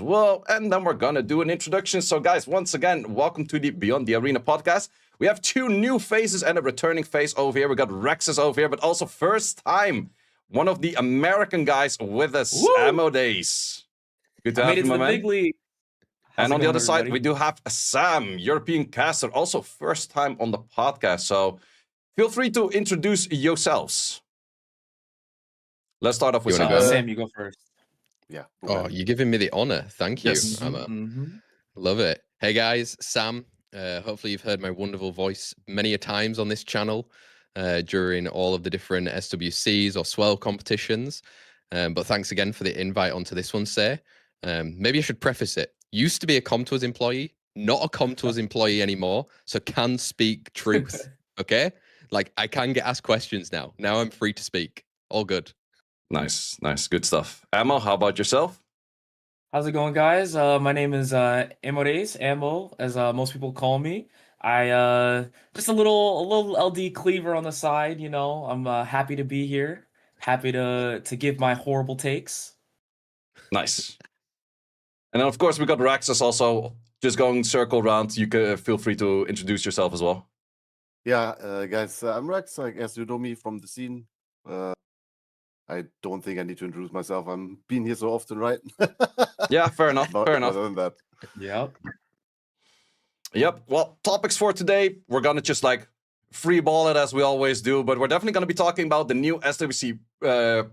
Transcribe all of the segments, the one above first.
well, and then we're gonna do an introduction. So, guys, once again, welcome to the Beyond the Arena podcast. We have two new faces and a returning face over here. We got Raxxaz over here, but also first time, one of the American guys with us, Woo! Amodace. Good to I have made it you, to my the man. big league. And on the other side, everybody? we do have Sam, European caster, also first time on the podcast. So feel free to introduce yourselves. Let's start off with You wanna Sam. go? Sam, you go first. Yeah. Oh, you're giving me the honor. Thank you, Yes. Emma. Mhm. Love it. Hey guys, Sam. Hopefully you've heard my wonderful voice many a times on this channel during all of the different SWCs or Swell competitions. But thanks again for the invite onto this one, Say. Maybe I should preface it. Used to be a Comtours employee, not a Comtours employee anymore, so can speak truth. Okay? Like I can get asked questions now. Now I'm free to speak. All good. Nice, good stuff. Emma, how about yourself? How's it going, guys? My name is Amodace, Ambo, as most people call me. I just a little LD cleaver on the side, you know. I'm happy to be here. Happy to give my horrible takes. Nice. And then, of course, we got Raxxaz also just going circle around. You can feel free to introduce yourself as well. Yeah, guys, I'm Rex. I guess you know me from the scene. I don't think I need to introduce myself. I'm being here so often, right? Yeah, fair enough. But fair enough. other than that, Yep. Well, topics for today, we're gonna just like free ball it as we always do, but we're definitely gonna be talking about the new SWC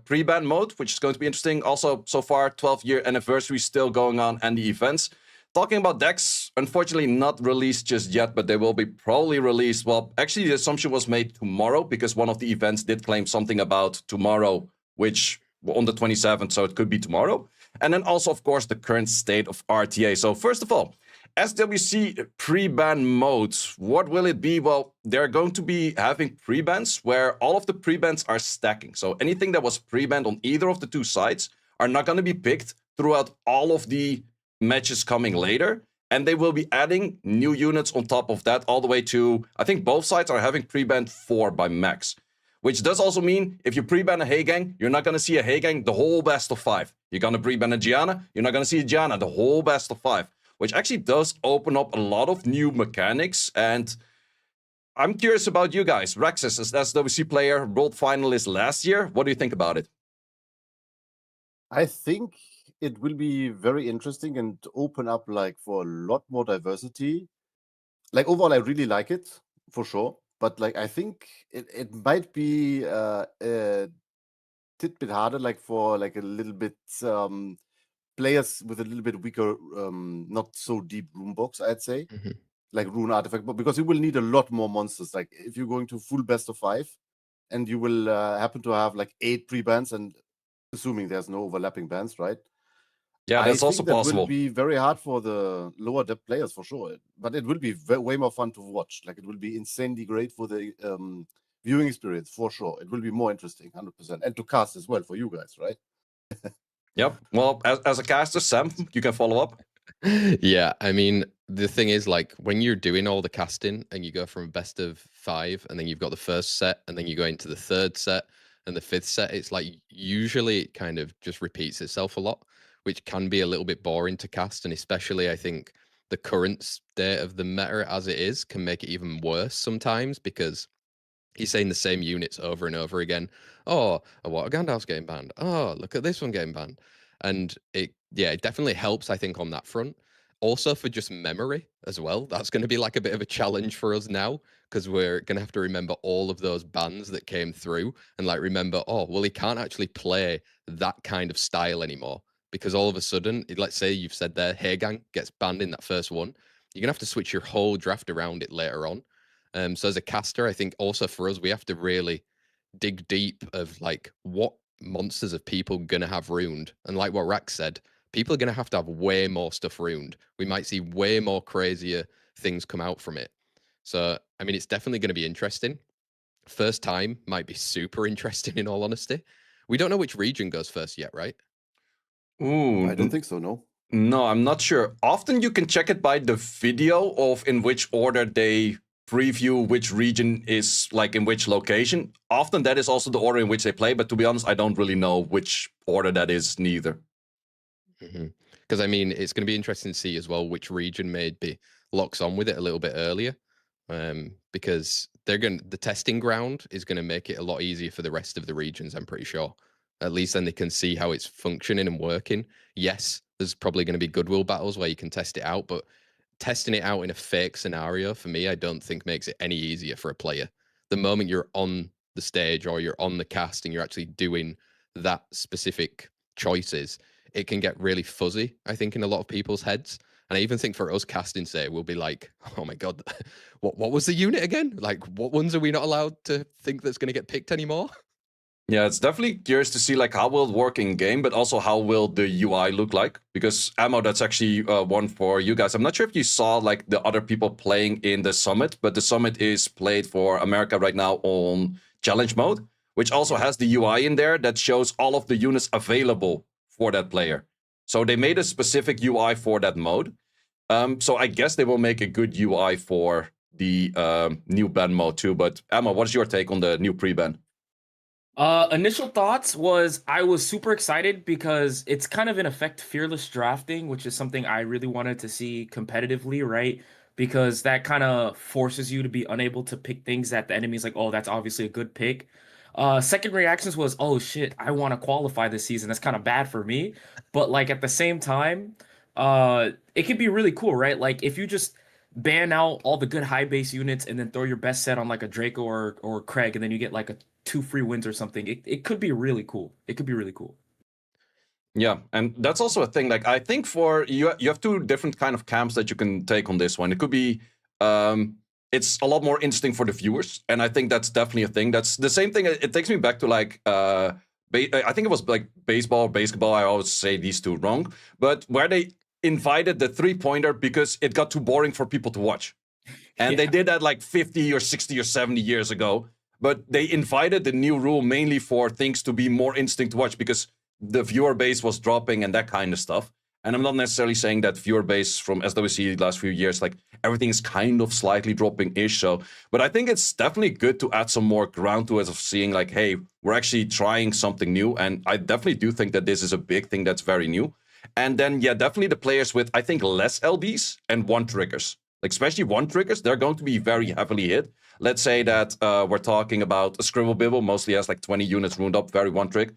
pre-ban mode, which is going to be interesting. Also, so far, 12-year anniversary still going on, and the events. Talking about decks, unfortunately not released just yet, but they will be probably released. Well, actually, the assumption was made tomorrow because one of the events did claim something about tomorrow, which on the 27th, so it could be tomorrow. And then also, of course, the current state of RTA. So first of all, SWC pre-ban modes, what will it be? Well, they're going to be having pre-bans where all of the pre-bans are stacking. So anything that was pre-banned on either of the two sides are not going to be picked throughout all of the matches coming later. And they will be adding new units on top of that all the way to, I think both sides are having pre-banned 4 by max. Which does also mean if you pre-ban a Heigang, you're not going to see a Heigang the whole best of 5. You're going to pre-ban a Gianna, you're not going to see a Gianna the whole best of 5. Which actually does open up a lot of new mechanics. And I'm curious about you guys. Raxxaz, as SWC player, world finalist last year. What do you think about it? I think it will be very interesting and open up like for a lot more diversity. Like overall, I really like it for sure. But like I think it might be a bit harder, like for like a little bit players with a little bit weaker, not so deep rune box, I'd say, like rune artifact, but because you will need a lot more monsters. Like if you're going to full best of 5, and you will happen to have like 8 pre-bans, and assuming there's no overlapping bans, right? Yeah, that's also that possible. will be very hard for the lower depth players for sure, but it will be way more fun to watch. Like it will be insanely great for the viewing experience for sure. It will be more interesting, 100%, and to cast as well for you guys, right? Yep. Well, as a caster, Sam, you can follow up. Yeah, I mean, the thing is, like, when you're doing all the casting and you go from best of 5, and then you've got the first set, and then you go into the third set and the fifth set, it's like usually it kind of just repeats itself a lot, which can be a little bit boring to cast. And especially, I think the current state of the meta as it is can make it even worse sometimes because he's saying the same units over and over again. Oh, what Gandalf's getting banned. Oh, look at this one getting banned. And it definitely helps, I think, on that front. Also for just memory as well. That's going to be like a bit of a challenge for us now because we're going to have to remember all of those bans that came through and like remember, oh, well, he can't actually play that kind of style anymore because all of a sudden, let's say you've said there, Heigang gets banned in that first one. You're going to have to switch your whole draft around it later on. So as a caster, I think also for us, we have to really dig deep of like what monsters are people going to have ruined. And like what Rax said, people are going to have way more stuff ruined. We might see way more crazier things come out from it. So, I mean, it's definitely going to be interesting. First time might be super interesting in all honesty. We don't know which region goes first yet, right? Ooh, I don't think so, no. No, I'm not sure. Often you can check it by the video of in which order they preview which region is like in which location. Often that is also the order in which they play, but to be honest, I don't really know which order that is neither. Because I mean, it's going to be interesting to see as well which region maybe locks on with it a little bit earlier, because the testing ground is going to make it a lot easier for the rest of the regions. I'm pretty sure. At least then they can see how it's functioning and working. Yes, there's probably going to be goodwill battles where you can test it out, but testing it out in a fake scenario for me, I don't think makes it any easier for a player. The moment you're on the stage or you're on the cast and you're actually doing that specific choices, it can get really fuzzy, I think, in a lot of people's heads. And I even think for us casting, say, we'll be like, oh my God, what was the unit again? Like, what ones are we not allowed to think that's going to get picked anymore? Yeah, it's definitely curious to see like how will it work in game, but also how will the UI look like? Because Ammo, that's actually one for you guys. I'm not sure if you saw like the other people playing in the summit, but the summit is played for America right now on challenge mode, which also has the UI in there that shows all of the units available for that player. So they made a specific UI for that mode. So I guess they will make a good UI for the new ban mode too. But Ammo, what is your take on the new pre-ban? Initial thoughts was I was super excited because it's kind of in effect fearless drafting, which is something I really wanted to see competitively, right? Because that kind of forces you to be unable to pick things that the enemy's like, oh, that's obviously a good pick. Second reactions was, oh shit, I want to qualify this season. That's kind of bad for me. But like at the same time, it could be really cool, right? Like if you just ban out all the good high base units and then throw your best set on like a Draco or Craig, and then you get like a 2 free wins or something. It could be really cool. It could be really cool. Yeah, and that's also a thing. Like I think for you have two different kind of camps that you can take on this one. It could be it's a lot more interesting for the viewers, and I think that's definitely a thing. That's the same thing. It takes me back to like I think it was like baseball, basketball. I always say these two wrong, but where they invited the 3-pointer because it got too boring for people to watch, and they did that like 50 or 60 or 70 years ago. But they invited the new rule mainly for things to be more interesting to watch because the viewer base was dropping and that kind of stuff. And I'm not necessarily saying that viewer base from SWC the last few years, like everything is kind of slightly dropping-ish. So, but I think it's definitely good to add some more ground to it of seeing like, hey, we're actually trying something new. And I definitely do think that this is a big thing that's very new. And then, yeah, definitely the players with, I think, less LDs and 1-triggers. Like especially 1-triggers, they're going to be very heavily hit. Let's say that we're talking about a Scribble Bibble, mostly has like 20 units ruined up, very 1-trick.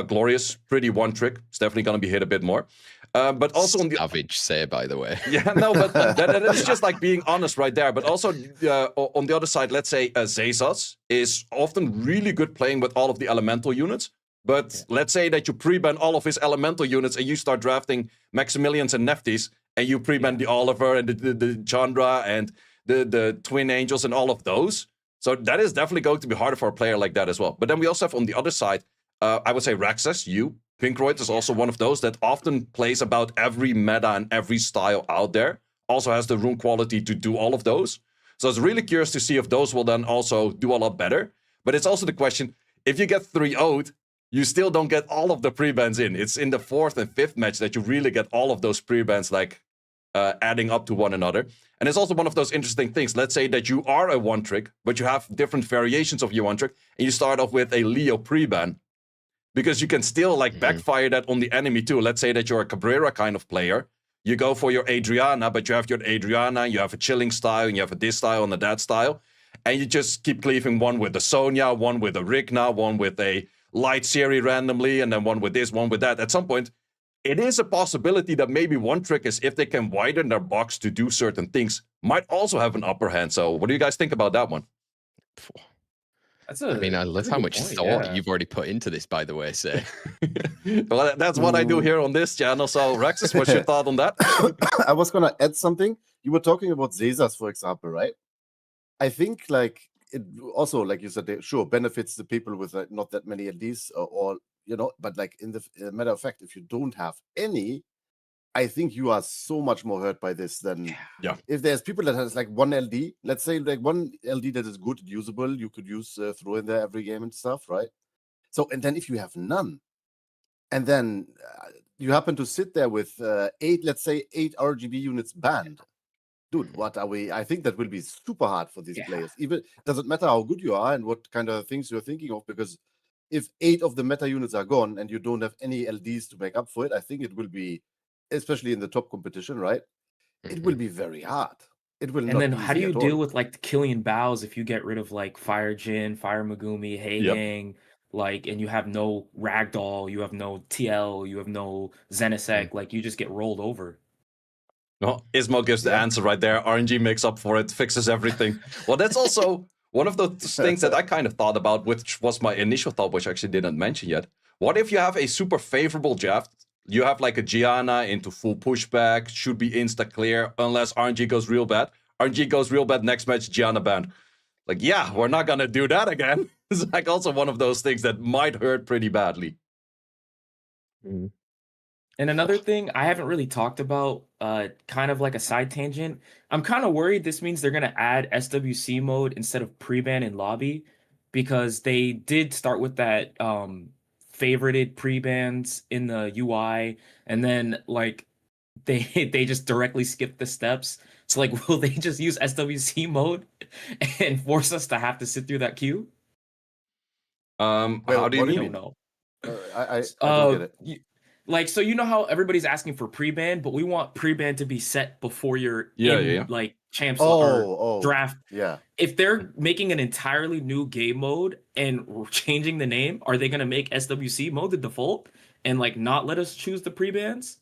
Glorious, pretty 1-trick. It's definitely going to be hit a bit more. But also on the savage say, by the way. Yeah, no, but that is just like being honest right there. But also on the other side, let's say Raxxaz is often really good playing with all of the elemental units. But let's say that you pre-ban all of his elemental units and you start drafting Maximilians and Neftis, and you pre-ban the Oliver and the Chandra and the Twin Angels and all of those. So that is definitely going to be harder for a player like that as well. But then we also have on the other side, I would say Raxxaz, Pinkroyd is also one of those that often plays about every meta and every style out there. Also has the rune quality to do all of those. So it's really curious to see if those will then also do a lot better. But it's also the question, if you get 3-0'd, you still don't get all of the pre-bans in. It's in the 4th and 5th match that you really get all of those pre-bans like adding up to one another. And it's also one of those interesting things. Let's say that you are a 1-trick, but you have different variations of your 1-trick, and you start off with a Leo pre-ban. Because you can still like backfire that on the enemy too. Let's say that you're a Cabrera kind of player. You go for your Adriana, but you have your Adriana, you have a chilling style, and you have a this style and a that style. And you just keep cleaving one with a Sonya, one with a Rigna, one with a Light Siri randomly, and then one with this, one with that. At some point, it is a possibility that maybe 1-trickers, if they can widen their box to do certain things, might also have an upper hand. So what do you guys think about that one? I mean, I love how much thought you've already put into this, by the way, Say. Well, that's what I do here on this channel. So, Raxxaz, what's your thought on that? I was going to add something. You were talking about Raxxaz, for example, right? I think, like, it also, like you said, sure, benefits the people with not that many LDs or, you know, but like in the matter of fact, if you don't have any, I think you are so much more hurt by this than if there's people that has like 1 LD, let's say like 1 LD that is good, usable, you could use throw in there every game and stuff, right? So, and then if you have none, and then you happen to sit there with 8, let's say 8 RGB units banned, dude, what are we? I think that will be super hard for these players. Even doesn't matter how good you are and what kind of things you're thinking of, because if 8 of the meta units are gone and you don't have any LDs to make up for it, I think it will be especially in the top competition, right? It will be very hard. It will And not then be how do easy you at deal all. with like the killing bows if you get rid of like Fire Jin, Fire Megumi, Yep. Heigang, like, and you have no Ragdoll, you have no TL, you have no Zenisec, like you just get rolled over. No, Ismo gives the Yeah. answer right there. RNG makes up for it, fixes everything. Well, that's also one of those things that I kind of thought about, which was my initial thought, which I actually didn't mention yet. What if you have a super favorable draft? You have like a Gianna into full pushback, should be insta clear, unless RNG goes real bad. RNG goes real bad, next match, Gianna banned. Like, yeah, we're not gonna do that again. It's like also one of those things that might hurt pretty badly. And another thing I haven't really talked about, kind of like a side tangent. I'm kind of worried this means they're gonna add SWC mode instead of pre-ban in lobby, because they did start with that favorited pre-bans in the UI, and then like they they just directly skip the steps. So like, will they just use SWC mode and force us to have to sit through that queue? Well, How do you what do you mean? Don't mean? know. I don't get it. Like, so you know how everybody's asking for pre-ban, but we want pre-ban to be set before you're Yeah. like champs or Oh, draft. yeah. If they're making an entirely new game mode and changing the name, are they gonna make SWC mode the default and like not let us choose the pre-bans?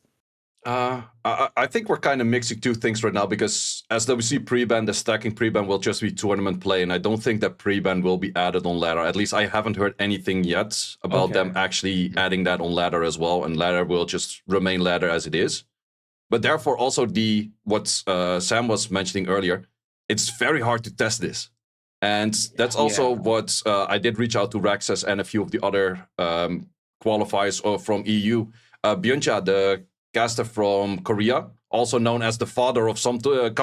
I think we're kind of mixing two things right now, because SWC pre-ban, the stacking pre-ban will just be tournament play, and I don't think that pre-ban will be added on ladder. At least I haven't heard anything yet about them Okay. actually adding that on ladder as well, and ladder will just remain ladder as it is. But therefore also what Sam was mentioning earlier, it's very hard to test this. And that's also Yeah. what I did reach out to Raxxaz and a few of the other qualifiers from EU. Byuncha, the caster from Korea, also known as the father of some the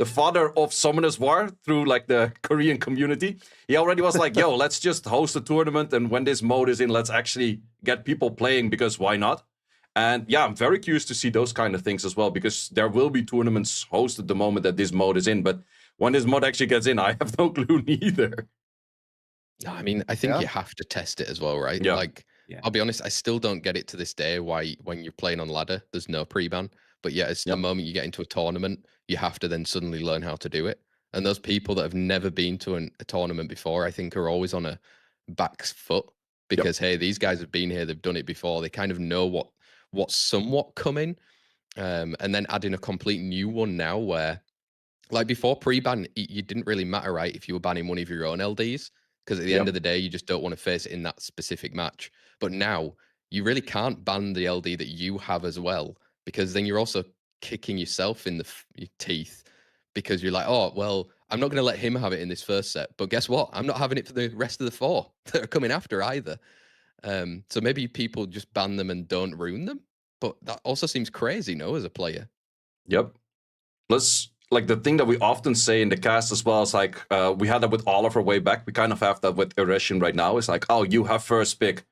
father of Summoners War through like the Korean community. He already was like, yo, let's just host a tournament, and when this mode is in, let's actually get people playing, because why not? And yeah, I'm very curious to see those kind of things as well, because there will be tournaments hosted the moment that this mode is in, but when this mode actually gets in, I have no clue neither. No, I mean, I think Yeah. you have to test it as well, right? Yeah. Like, Yeah. I'll be honest, I still don't get it to this day why when you're playing on ladder, there's no pre-ban. But yeah, it's the Yep. moment you get into a tournament, you have to then suddenly learn how to do it. And those people that have never been to a tournament before, I think, are always on a back foot because hey, these guys have been here, they've done it before, they kind of know what's somewhat coming. And then adding a complete new one now where, like before pre-ban, you didn't really matter, right? If you were banning one of your own LDs, because at the end of the day, you just don't want to face it in that specific match. But now you really can't ban the LD that you have as well, because then you're also kicking yourself in the your teeth, because you're like, oh well, I'm not going to let him have it in this first set, but guess what? I'm not having it for the rest of the 4 that are coming after either. So maybe people just ban them and don't ruin them, but that also seems crazy, no, as a player. Yep. Plus, like the thing that we often say in the cast as well is like, we had that with Oliver way back. We kind of have that with Eretion right now. It's like, oh, you have first pick,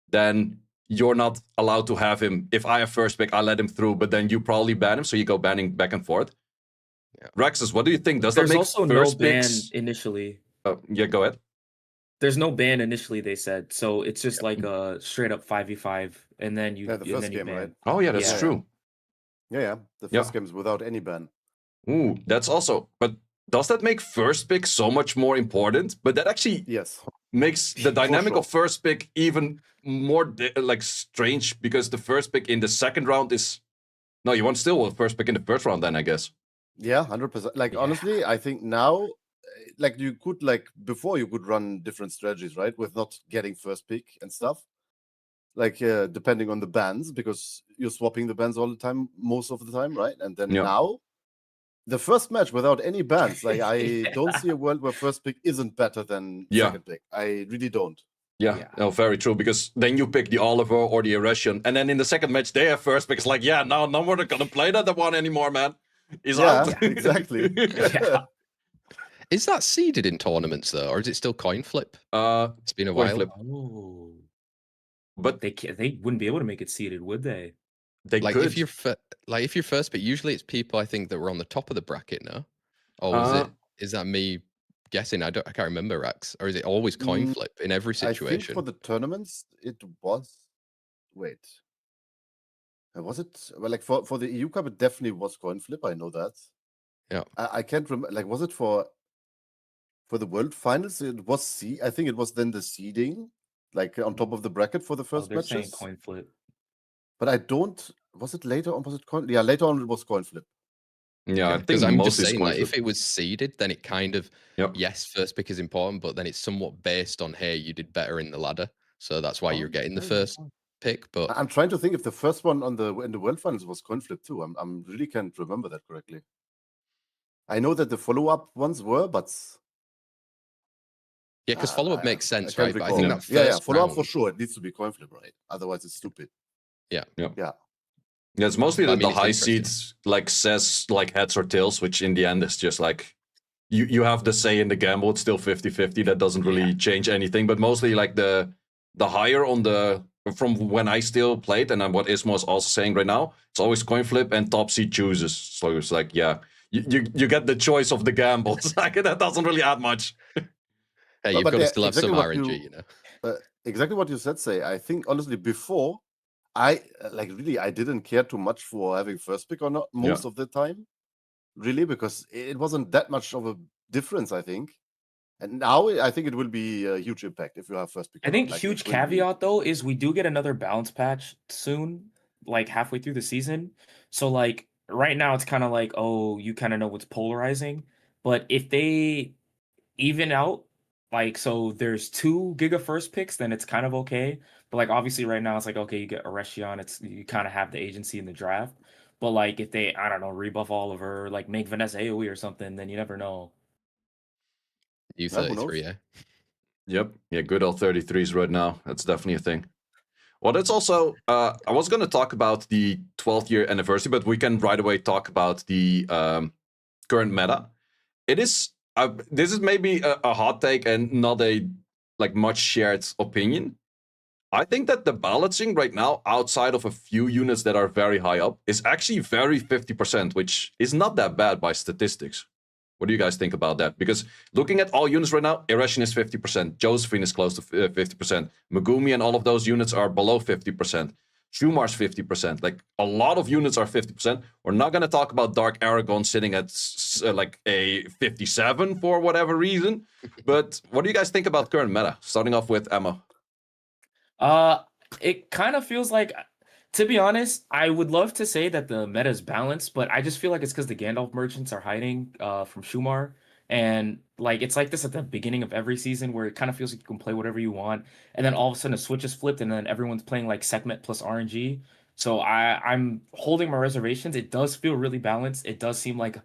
then you're not allowed to have him. If I have first pick, I let him through, but then you probably ban him, so you go banning back and forth. Yeah. Raxxaz, what do you think? Does There's that make also first no ban picks? initially. Yeah, go ahead. There's no ban initially, they said. So it's just like a straight up 5v5, and then you Yeah, the and first then you game, ban. right? Oh yeah, that's Yeah. true. Yeah. The Yeah. first game is without any ban. Ooh, that's also. But does that make first pick so much more important? But that actually Yes. makes the dynamic sure. of first pick even more like strange, because the first pick in the second round is no, you want still a first pick in the first round then, I guess. Yeah, 100%. Like, Yeah. honestly, I think now, like, you could, like, before you could run different strategies, right? With not getting first pick and stuff. Like, depending on the bans, because you're swapping the bans all the time, most of the time, right? And then Yeah. now, the first match without any bans, like, I Yeah. don't see a world where first pick isn't better than Yeah. second pick. I really don't. Yeah, Yeah. no, very true. Because then you pick the Oliver or the Eretion, and then in the second match they have first pick. It's like, yeah, now no one gonna play that one anymore, man. He's Yeah, out. exactly. Yeah. Is that seeded in tournaments though, or is it still coin flip? It's been a Coin while. flip. Oh. But They wouldn't be able to make it seeded, would they? they Like could. if you're if you're first, but usually it's people I think that were on the top of the bracket, no? Or was it? Is that me guessing? I can't remember, Rax. Or is it always coin Mm, flip in every I think situation? for the tournaments, it was. Wait. Was it well, like for the EU Cup? It definitely was coin flip. I know that. Yeah. I can't remember. Like, was it for the World Finals? It was I think it was then the seeding, like on top of the bracket for the Oh, first they're saying matches. coin flip. But I don't. Was it later on? Was it coin? Yeah, later on it was coin flip. Yeah, I think Because I'm just mostly it's saying, coin like, if flip. it was seeded, then it kind of Yep. yes, first pick is important, but then it's somewhat based on hey, you did better in the ladder, so that's why you're getting the first pick. But I'm trying to think if the first one in the World Finals was coin flip too. I'm really can't remember that correctly. I know that the follow-up ones were, but yeah, because follow-up makes sense, can't right? But I recall. think Yeah. that Yeah, first follow-up for round, sure. It needs to be coin flip, right? Otherwise, it's stupid. yeah. Yeah, it's mostly But I that mean, the it's high interesting. seeds like says like heads or tails, which in the end is just like you have the say in the gamble. It's still 50-50. That doesn't really change anything. But mostly like the higher on the from when I still played, and then what Ismo is also saying right now, it's always coin flip and top seed chooses. So it's like, yeah, you get the choice of the gambles. Like that doesn't really add much. Hey, you've got to still have some exactly RNG, you know. Exactly what you said, Say. I think honestly before I really I didn't care too much for having first pick or not most of the time, really, because it wasn't that much of a difference, I think. And now I think it will be a huge impact if you have first pick. I think huge caveat though is we do get another balance patch soon, like halfway through the season. So like right now it's kind of like, oh, you kind of know what's polarizing. But if they even out, like, so there's 2 Giga first picks, then it's kind of okay. But like obviously right now it's like, okay, you get Oreshion, it's you kind of have the agency in the draft. But like if they, I don't know, rebuff Oliver, like make Vanessa AoE or something, then you never know. U33, yeah. Yep. Yeah, good old 33s right now. That's definitely a thing. Well, that's also, I was going to talk about the 12th year anniversary, but we can right away talk about the current meta. It is, this is maybe a hot take and not a like much shared opinion. I think that the balancing right now, outside of a few units that are very high up, is actually very 50%, which is not that bad by statistics. What do you guys think about that? Because looking at all units right now, Irration is 50%, Josephine is close to 50%, Megumi and all of those units are below 50%, Shumar's 50%. Like a lot of units are 50%. We're not going to talk about Dark Aragon sitting at like a 57 for whatever reason. But what do you guys think about current meta? Starting off with Emma. It kind of feels like, to be honest, I would love to say that the meta is balanced, but I just feel like it's because the Gandalf merchants are hiding from Shumar. And like it's like this at the beginning of every season where it kind of feels like you can play whatever you want, and then all of a sudden a switch is flipped, and then everyone's playing like Sekhmet plus RNG. So I'm holding my reservations. It does feel really balanced. It does seem like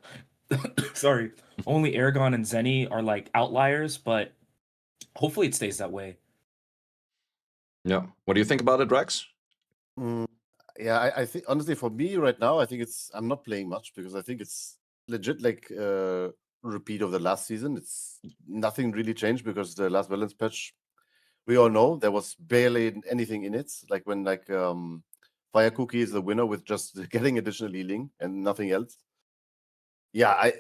sorry, only Aragon and Zenny are like outliers, but hopefully it stays that way. Yeah. What do you think about it, Rax? Yeah, I think honestly for me right now, I think I'm not playing much because I think it's legit like repeat of the last season. It's nothing really changed because the last balance patch, we all know there was barely anything in it. Like when Fire Cookie is the winner with just getting additional healing and nothing else. Yeah,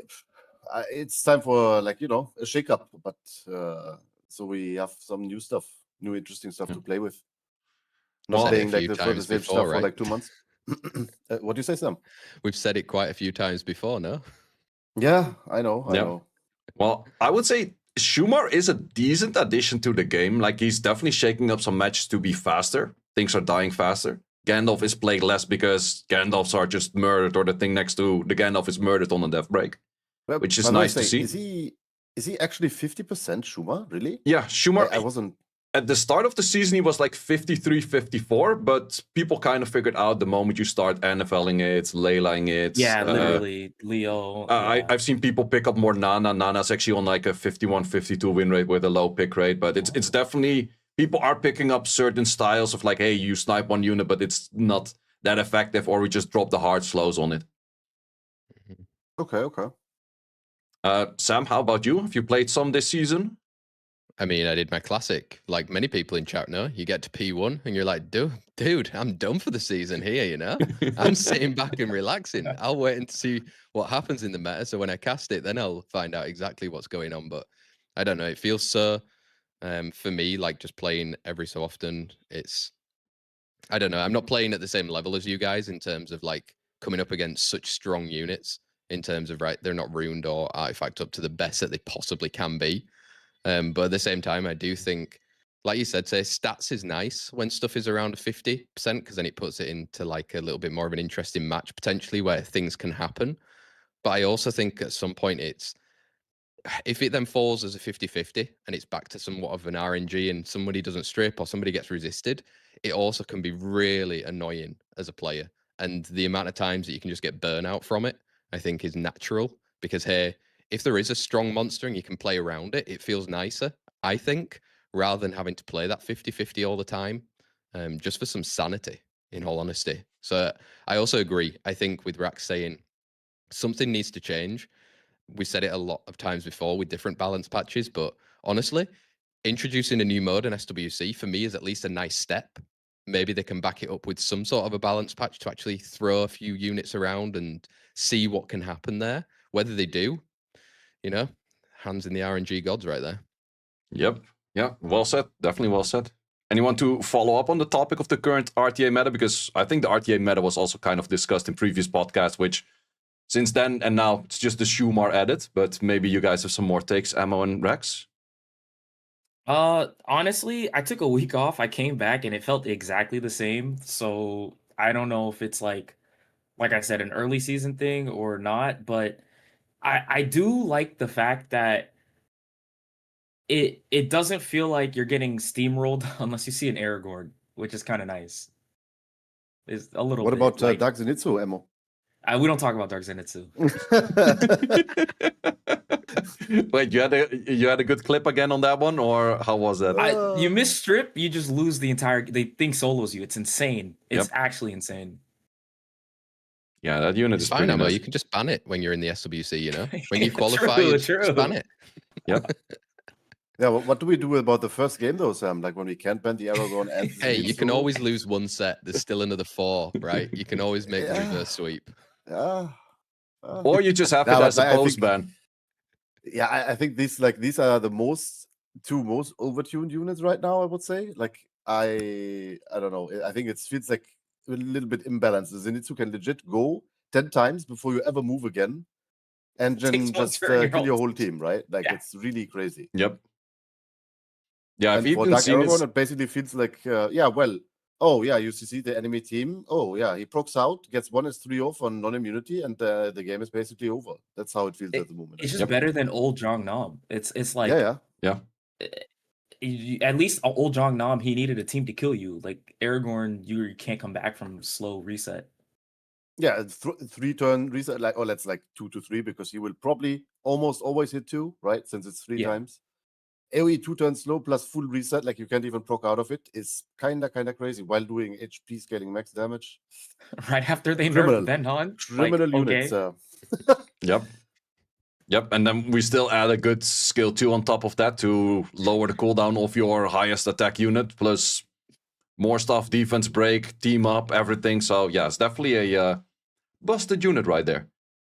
it's time for like a shake-up, but so we have some new stuff, new interesting stuff to play with. Not playing like the same stuff for like 2 months. What do you say, Sam? We've said it quite a few times before, no? Yeah, I know. Well, I would say Shumar is a decent addition to the game. Like he's definitely shaking up some matches to be faster. Things are dying faster. Gandalf is played less because Gandalfs are just murdered, or the thing next to the Gandalf is murdered on a death break, which is nice to see. Is he actually 50% Shumar? Really? Yeah, Shumar. I wasn't. At the start of the season, he was like 53, 54, but people kind of figured out the moment you start NFLing it, Laylaing it. Yeah, literally, Leo. I've seen people pick up more Nana. Nana's actually on like a 51, 52 win rate with a low pick rate, but it's definitely, people are picking up certain styles of like, hey, you snipe one unit, but it's not that effective, or we just drop the hard slows on it. Okay. Sam, how about you? Have you played some this season? I mean, I did my classic, like many people in chat know. You get to P1 and you're like, dude, I'm done for the season here, you know? I'm sitting back and relaxing. I'll wait and see what happens in the meta. So when I cast it, then I'll find out exactly what's going on. But I don't know. It feels so, for me, like just playing every so often, it's I don't know. I'm not playing at the same level as you guys in terms of like coming up against such strong units in terms of they're not ruined or artifact up to the best that they possibly can be. But at the same time, I do think, like you said, say stats is nice when stuff is around 50% because then it puts it into like a little bit more of an interesting match potentially where things can happen. But I also think at some point if it then falls as a 50-50 and it's back to somewhat of an RNG and somebody doesn't strip or somebody gets resisted, it also can be really annoying as a player. And the amount of times that you can just get burnout from it, I think is natural because hey, if there is a strong monster and you can play around it, it feels nicer, I think, rather than having to play that 50-50 all the time, just for some sanity, in all honesty. So I also agree. I think with Rax saying something needs to change. We said it a lot of times before with different balance patches, but honestly, introducing a new mode in SWC for me is at least a nice step. Maybe they can back it up with some sort of a balance patch to actually throw a few units around and see what can happen there. Whether they do, hands in the RNG gods right there. Yep. Yeah. Well said. Definitely well said. Anyone to follow up on the topic of the current RTA meta? Because I think the RTA meta was also kind of discussed in previous podcasts, which since then and now it's just the Shumar edit, but maybe you guys have some more takes, Ammo and Rex? Honestly, I took a week off. I came back and it felt exactly the same. So I don't know if it's like I said, an early season thing or not, but I do like the fact that it doesn't feel like you're getting steamrolled unless you see an Aragorn, which is kind of nice. It's a little What bit about like Dark Zenitsu, Ammo? we don't talk about Dark Zenitsu. Wait, you had a good clip again on that one, or how was that? You miss strip, you just lose the entire. They think solos you. It's insane. It's actually insane. Yeah, that unit It's is fine, pretty Ammo. nice. You can just ban it when you're in the SWC, When you qualify, True, you just ban it. Yep. Yeah, what do we do about the first game though, Sam? Like when we can't ban the Aragorn and the Hey, you can Zenitsu? always lose one set. There's still another 4, right? You can always make the reverse sweep. Yeah. Or you just have it as a post ban. Yeah, I think these are the two most overtuned units right now, I would say. Like I don't know. I think it feels like a little bit imbalanced. The Zenitsu can legit go 10 times before you ever move again. And then just kill your whole team, right? Like it's really crazy. Yep. Yeah, and for Dark Aragorn, it basically feels like, you see the enemy team. Oh, yeah, he procs out, gets 1s3 off on non-immunity, and the game is basically over. That's how it feels at the moment. It's just better than old Zhang Nam. It's like yeah. At least old Zhang Nam, he needed a team to kill you. Like Aragorn, you can't come back from slow reset. Yeah, 3-turn reset, let's 2 to 3 because he will probably almost always hit 2, right? Since it's 3 times. AoE 2-turn slow plus full reset, like you can't even proc out of it, is kinda crazy while doing HP scaling max damage. Right after they nerfed Benhan. Criminal units. Yep, and then we still add a good skill 2 on top of that to lower the cooldown of your highest attack unit, plus more stuff, defense break, team up, everything. So yeah, it's definitely a busted unit right there.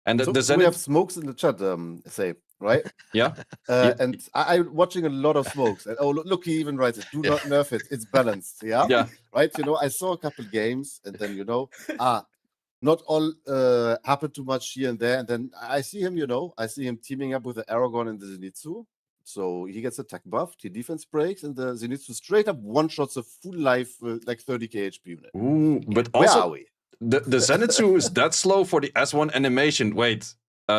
And we have smokes in the chat, say, right? Yeah. And I'm watching a lot of smokes. And look, he even writes it. Do not nerf it. It's balanced. Yeah. Yeah. Right. I saw a couple games, and then not all happen too much here and there. And then I see him, teaming up with the Aragorn and the Zenitsu. So he gets attack buffed, he defense breaks, and the Zenitsu straight up one-shots a full life, 30k HP unit. Ooh, but where also, are we? The Zenitsu is that slow for the S1 animation. Wait,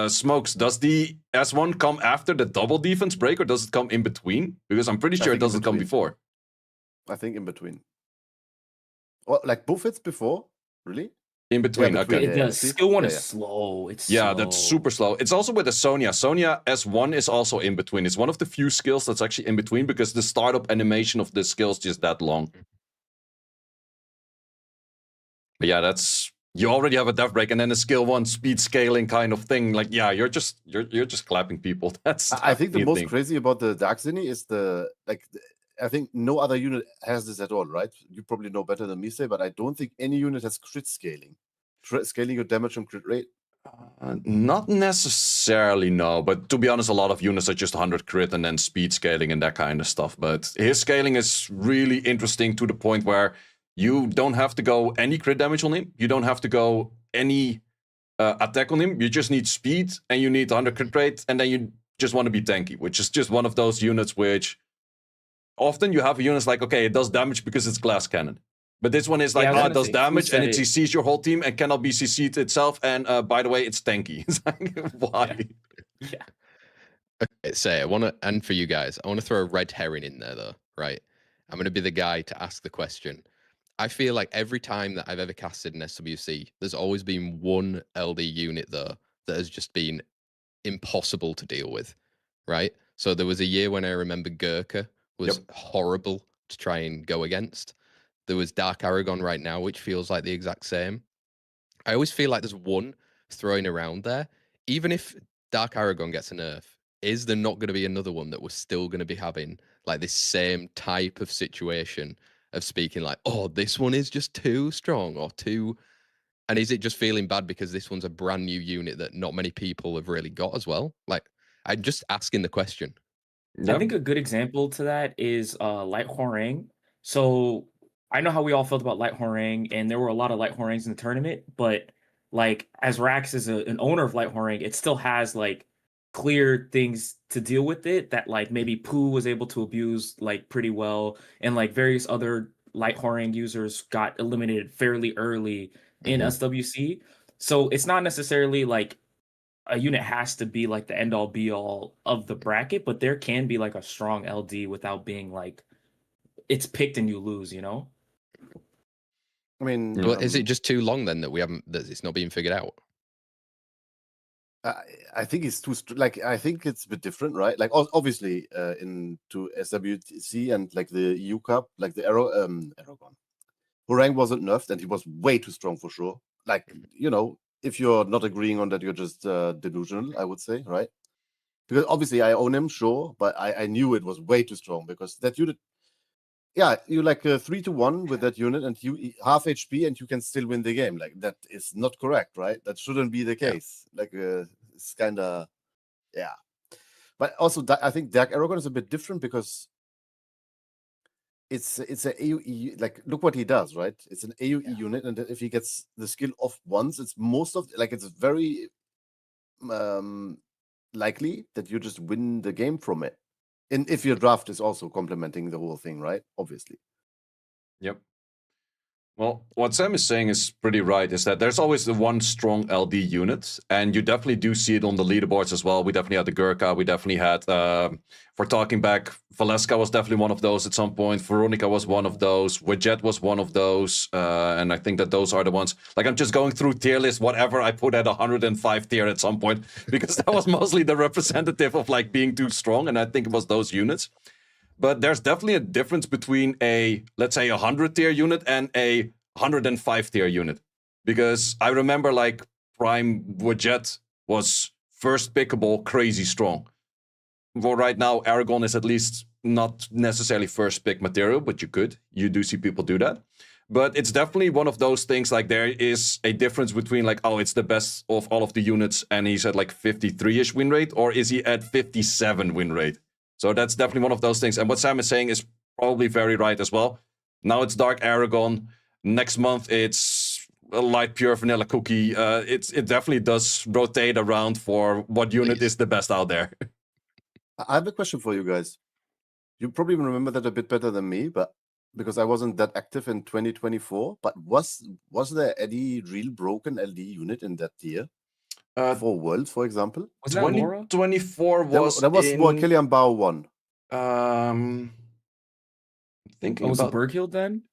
Smokes, does the S1 come after the double defense break, or does it come in between? Because I'm pretty sure it doesn't come before. I think in between. Well, both hits before? Really? In between, okay. The skill 1 is slow. It's slow. That's super slow. It's also with the Sonya. Sonya S1 is also in between. It's one of the few skills that's actually in between because the startup animation of the skill is just that long. But yeah, you already have a death break and then a skill 1 speed scaling kind of thing. Like, yeah, you're just clapping people. I think the most crazy about the Dark Zeni is I think no other unit has this at all, right? You probably know better than me, say, but I don't think any unit has crit scaling. Scaling your damage and crit rate. Not necessarily, no. But to be honest, a lot of units are just 100 crit and then speed scaling and that kind of stuff. But his scaling is really interesting to the point where You don't have to go any crit damage on him. You don't have to go any attack on him. You just need speed and you need 100 crit rate, and then you just want to be tanky, which is just one of those units which often you have units like, okay, it does damage because it's glass cannon. But this one is like, Yeah, I was it gonna does say, damage and it Crusade. CCs your whole team and cannot be CC'd itself. And by the way, it's tanky. It's like, why? Yeah. Okay, so I want to, and for you guys, I want to throw a red herring in there though, right? I'm going to be the guy to ask the question. I feel like every time that I've ever casted an SWC, there's always been one LD unit though that has just been impossible to deal with, right? So there was a year when I remember Gurkha was horrible to try and go against. There was Dark Aragon right now, which feels like the exact same. I always feel like there's one throwing around there. Even if Dark Aragon gets a nerf, is there not going to be another one that we're still going to be having like this same type of situation of speaking like, oh, this one is just too strong or too. And is it just feeling bad because this one's a brand new unit that not many people have really got as well? Like, I'm just asking the question. I think a good example to that is Light Horang. So I know how we all felt about Light Horang, and there were a lot of Light Horangs in the tournament, but like as Rax is an owner of Light Horang, it still has like clear things to deal with it that like maybe Pooh was able to abuse like pretty well, and like various other Light Horang users got eliminated fairly early in SWC. So it's not necessarily like a unit has to be like the end all be all of the bracket, but there can be like a strong LD without being like it's picked and you lose, you know? I mean, Well, is it just too long then that we haven't, that it's not being figured out? I think it's too like I think it's a bit different, right? Like obviously into SWC and like the EU Cup, like the Aragon, Horang wasn't nerfed and he was way too strong for sure. Like if you're not agreeing on that, you're just delusional, I would say, right? Because obviously I own him, sure, but I knew it was way too strong because that unit, yeah, you like 3-1 with that unit and you half HP and you can still win the game. Like that is not correct, right? That shouldn't be the case. Like it's kind of, yeah. But also I think Dark Aragon is a bit different because it's a AoE, like look what he does, right? It's an AoE unit, and if he gets the skill off once, it's most of like it's very likely that you just win the game from it. And if your draft is also complementing the whole thing, right? Obviously. Yep. Well, what Sam is saying is pretty right, is that there's always the one strong LD unit, and you definitely do see it on the leaderboards as well. We definitely had the Gurkha, we definitely had, for talking back, Valeska was definitely one of those at some point, Veronica was one of those, Widget was one of those, and I think that those are the ones, like I'm just going through tier list, whatever I put at 105 tier at some point, because that was mostly the representative of like being too strong, and I think it was those units. But there's definitely a difference between a, let's say, 100 tier unit and a 105 tier unit. Because I remember like Prime Widget was first pickable, crazy strong. For right now, Aragon is at least not necessarily first pick material, but you could. You do see people do that. But it's definitely one of those things, like there is a difference between like, oh, it's the best of all of the units and he's at like 53-ish win rate, or is he at 57 win rate? So that's definitely one of those things. And what Sam is saying is probably very right as well. Now it's Dark Aragon. Next month it's a light pure vanilla cookie. It definitely does rotate around for what unit is the best out there. I have a question for you guys. You probably remember that a bit better than me, but because I wasn't that active in 2024. But was there any real broken LD unit in that tier? For Worlds, for example? Was that Laura? 2024 was that was what Killian Bao won. Thinking was about it Berghild then?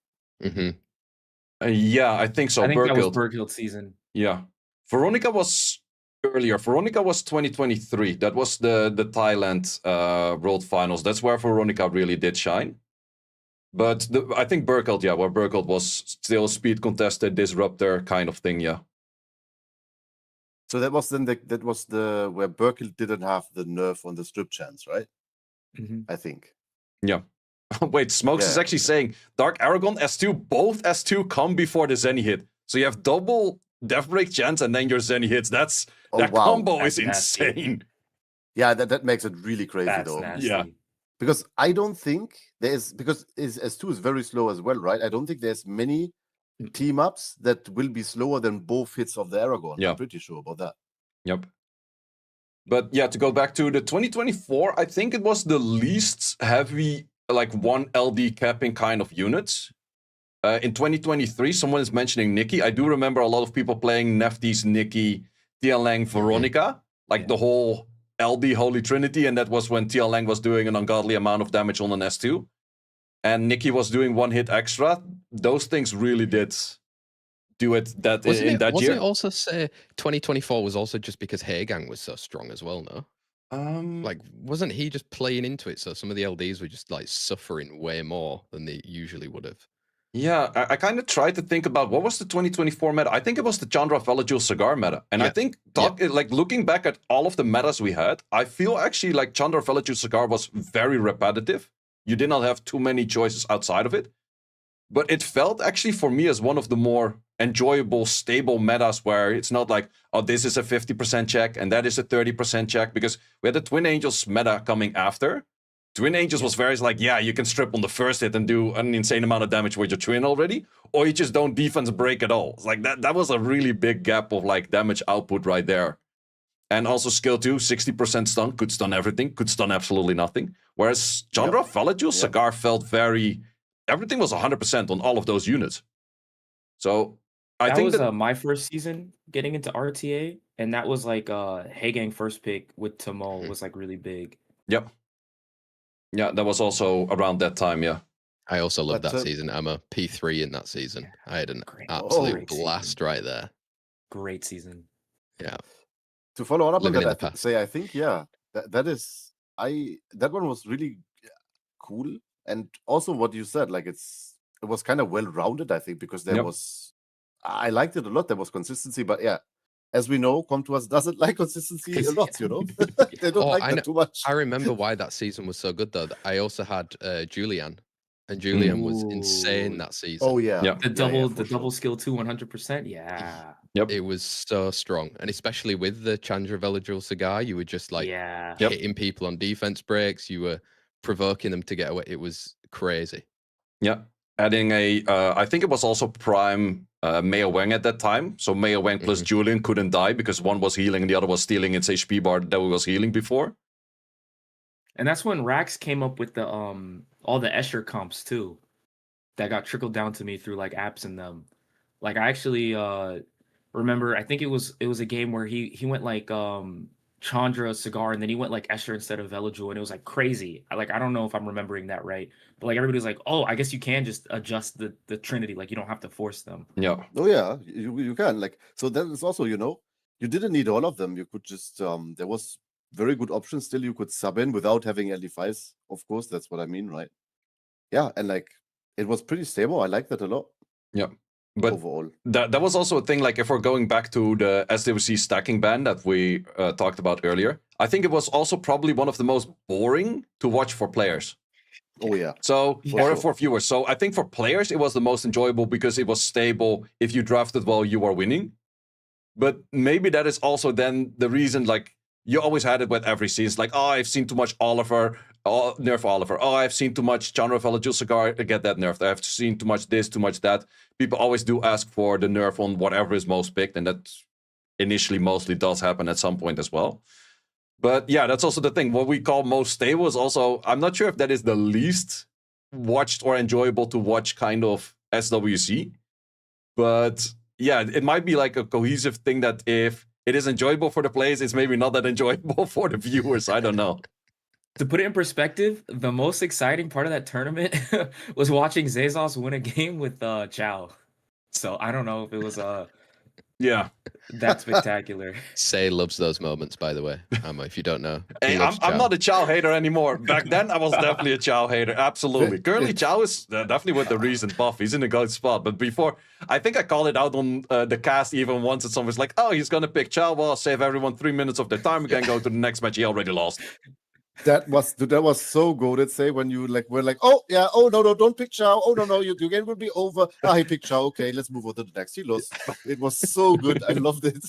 Yeah, I think so. I think that was Berghild. Berghild season. Yeah. Veronica was earlier. Veronica was 2023. That was the Thailand World Finals. That's where Veronica really did shine. But I think Berghild, yeah, where Berghild was still speed contested, disruptor kind of thing, yeah. So that was then the where Berghild didn't have the nerf on the strip chance, right? I think. Yeah. Wait, Smokes is actually saying Dark Aragon S2, both S2 come before the Zenny hit. So you have double Death Break chance and then your Zenny hits. That combo is insane. Yeah, that makes it really crazy though. Nasty. Yeah. Because I don't think there is, because S2 is very slow as well, right? I don't think there's many team ups that will be slower than both hits of the Aragorn. Yeah. I'm pretty sure about that. Yep. But yeah, to go back to the 2024, I think it was the least heavy, like one LD capping kind of units. In 2023, someone is mentioning Nikki. I do remember a lot of people playing Neftis, Nikki, Tianlang, Veronica, like the whole LD Holy Trinity, and that was when Tianlang was doing an ungodly amount of damage on an S2. And Nikki was doing one hit extra. Those things really did do it that Wasn't in it, that wasn't year. it also say 2024 was also just because Hagang was so strong as well, no? Like, wasn't he just playing into it? So some of the LDs were just like suffering way more than they usually would have. Yeah, I kind of tried to think about what was the 2024 meta. I think it was the Chandra Velajul Cigar meta. And I think like looking back at all of the metas we had, I feel actually like Chandra Velajul Cigar was very repetitive. You did not have too many choices outside of it. But it felt actually for me as one of the more enjoyable, stable metas where it's not like, oh, this is a 50% check and that is a 30% check, because we had the Twin Angels meta coming after. Twin Angels was very like, yeah, you can strip on the first hit and do an insane amount of damage with your twin already, or you just don't defense break at all. It's like that was a really big gap of like damage output right there. And also skill 2, 60% stun, could stun everything, could stun absolutely nothing. Whereas Chandra Velajul Cigar felt everything was 100% on all of those units. So I think that was my first season getting into RTA, and that was like Hagang first pick with Tamo was like really big. Yep. Yeah, that was also around that time, yeah. I also loved that season. I'm a P3 in that season. I had an absolute blast right there. Great season. Yeah. To follow on up on that, I think that one was really cool. And also what you said, like it was kind of well-rounded, I think, because there was, I liked it a lot. There was consistency, but yeah, as we know, Comtois doesn't like consistency a lot, you know? They don't like that too much. I remember why that season was so good, though. I also had Julian, and Julian was insane that season. Oh, yeah. The double skill 2, 100%. Yeah. Yep. It was so strong. And especially with the Chandra Velajul Cigar, you were just like hitting people on defense breaks. You were provoking them to get away. It was crazy. Yeah. Adding I think it was also Prime Mei Wang at that time. So Mei Wang plus Julian couldn't die because one was healing and the other was stealing its HP bar that was healing before. And that's when Rax came up with the all the Escher comps too. That got trickled down to me through like apps and them. Like I actually remember, I think it was a game where he went like Chandra Cigar, and then he went like Escher instead of Velajul, and it was like crazy. I don't know if I'm remembering that right, but like everybody was like, oh, I guess you can just adjust the Trinity, like you don't have to force them. Yeah. Oh yeah, you can. Like, so that is also, you know, you didn't need all of them. You could just there was very good options still. You could sub in without having LD5s, of course. That's what I mean, right? Yeah, and like it was pretty stable. I like that a lot. Yeah. But overall, that was also a thing, like if we're going back to the SWC stacking ban that we talked about earlier, I think it was also probably one of the most boring to watch for players. Oh yeah. So, for viewers. So I think for players, it was the most enjoyable because it was stable. If you drafted well, you were winning. But maybe that is also then the reason, like, you always had it with every season. Like, oh, I've seen too much Oliver, nerf Oliver. Oh, I've seen too much Chandra Velajul Cigar, get that nerfed. I've seen too much this, too much that. People always do ask for the nerf on whatever is most picked, and that initially mostly does happen at some point as well. But yeah, that's also the thing. What we call most stable is also, I'm not sure if that is the least watched or enjoyable to watch kind of SWC. But yeah, it might be like a cohesive thing that if it is enjoyable for the players, it's maybe not that enjoyable for the viewers. I don't know. To put it in perspective, the most exciting part of that tournament was watching Zazos win a game with Chow. So I don't know if it was yeah, that spectacular. Say loves those moments, by the way. If you don't know. Hey, I'm not a Chow hater anymore. Back then, I was definitely a Chow hater. Absolutely. Currently, Chow is definitely with the recent buff. He's in a good spot. But before, I think I called it out on the cast even once. And someone's like, oh, he's going to pick Chow. Well, save everyone 3 minutes of their time. We can go to the next match. He already lost. That was so good. Let's say when you like were like, oh yeah, oh no, don't pick Chow. Oh no, your game will be over. Ah, he picked Chow. Okay, let's move on to the next. He lost. It was so good. I loved it.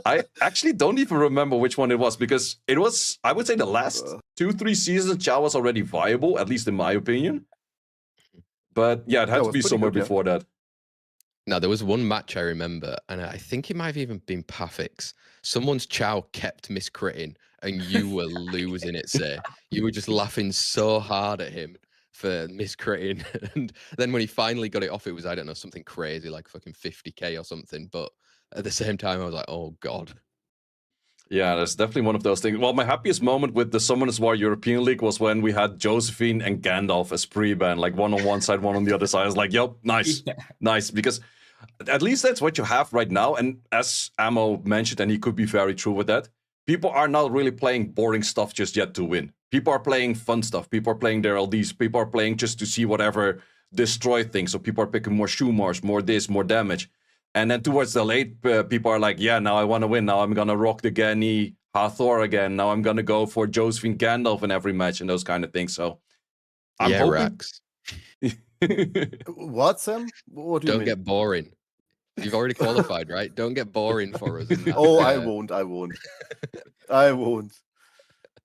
I actually don't even remember which one it was because it was, I would say, the last 2-3 seasons, Chow was already viable, at least in my opinion. But yeah, it had to be somewhere before that. Now, there was one match I remember, and I think it might have even been Pafix. Someone's Chow kept miscritting, and you were losing it, say. You were just laughing so hard at him for miscritting. And then when he finally got it off, it was, I don't know, something crazy, like fucking 50k or something. But at the same time, I was like, oh, God. Yeah, that's definitely one of those things. Well, my happiest moment with the Summoners War European League was when we had Josephine and Gandalf as pre-ban, like one on one side, one on the other side. I was like, yep, nice, nice. Because at least that's what you have right now. And as Ammo mentioned, and he could be very true with that, people are not really playing boring stuff just yet to win. People are playing fun stuff. People are playing their LDs. People are playing just to see whatever destroy things. So people are picking more Shumars, more this, more damage. And then towards the late, people are like, yeah, now I want to win. Now I'm going to rock the Genny Hathor again. Now I'm going to go for Josephine Gandalf in every match and those kind of things. So I'm hoping... Rax. What, Sam? What do you mean? Don't get boring. You've already qualified, right? Don't get boring for us. Oh, I won't. I won't. I won't.